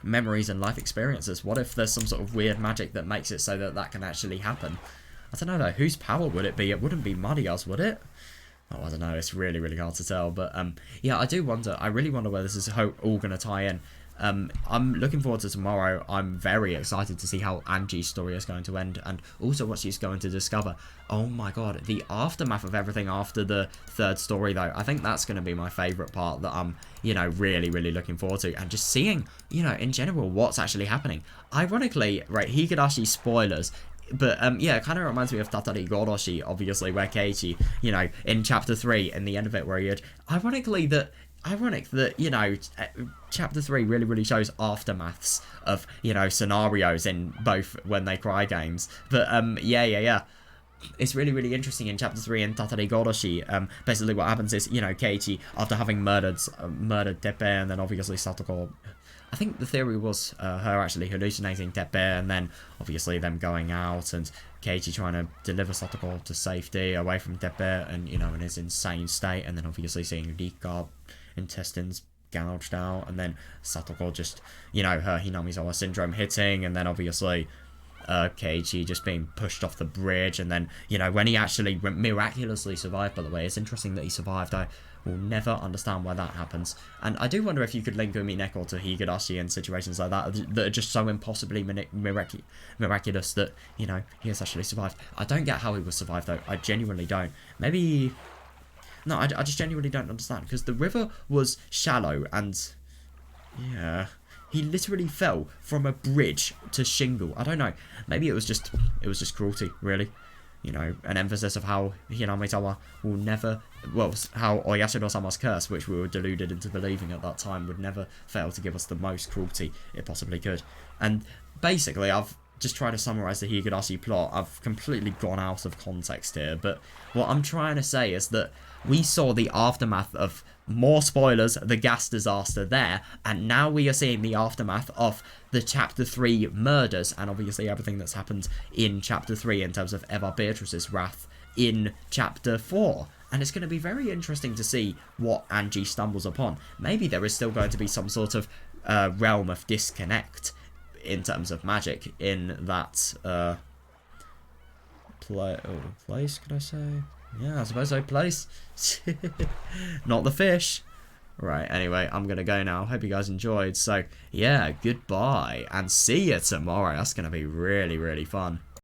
memories and life experiences, what if there's some sort of weird magic that makes it so that that can actually happen? I don't know though, whose power would it be? It wouldn't be Maria's, would it? Oh, I don't know, it's really, really hard to tell, but yeah, I do wonder, I really wonder where this is all going to tie in. I'm looking forward to tomorrow. I'm very excited to see how Angie's story is going to end, and also what she's going to discover. Oh my god, the aftermath of everything after the third story, though. I think that's going to be my favourite part that I'm, you know, really, really looking forward to. And just seeing, you know, in general, what's actually happening. Ironically, right, Higurashi spoilers. But, yeah, it kind of reminds me of Tatari Goroshi, obviously, where Keiichi, you know, in Chapter 3, in the end of it, where he had... Ironic that, you know, Chapter 3 really, really shows aftermaths of, you know, scenarios in both When They Cry games. But, yeah. It's really, really interesting in Chapter 3 in Tatari Goroshi. Basically what happens is, you know, Keiichi, after having murdered Teppei, and then obviously Satoko... I think the theory was her actually hallucinating Teppei, and then obviously them going out, and Keiichi trying to deliver Satoko to safety away from Teppei, and, you know, in his insane state, and then obviously seeing Rika intestines gouged out, and then Satoko just, you know, her Hinamizawa syndrome hitting, and then obviously Keiichi just being pushed off the bridge, and then, you know, when he actually miraculously survived, by the way. It's interesting that he survived. I will never understand why that happens, and I do wonder if you could link Umineko to Higurashi in situations like that that are just so impossibly miraculous that, you know, he has actually survived. I don't get how he was survived, though. I genuinely don't. Maybe... No, I just genuinely don't understand, because the river was shallow, and... yeah... He literally fell from a bridge to shingle. I don't know. Maybe it was just cruelty, really. You know, an emphasis of how Hinamizawa will never... Well, how Oyashiro-sama's curse, which we were deluded into believing at that time, would never fail to give us the most cruelty it possibly could. And basically, I've just tried to summarise the Higurashi plot. I've completely gone out of context here, but what I'm trying to say is that we saw the aftermath of, more spoilers, the gas disaster there, and now we are seeing the aftermath of the Chapter 3 murders, and obviously everything that's happened in Chapter 3 in terms of Eva Beatrice's wrath in Chapter 4. And it's going to be very interesting to see what Angie stumbles upon. Maybe there is still going to be some sort of realm of disconnect in terms of magic in that place, could I say? Yeah, I suppose so, place. Not the fish. Right, anyway, I'm going to go now. Hope you guys enjoyed. So, yeah, goodbye. And see you tomorrow. That's going to be really, really fun.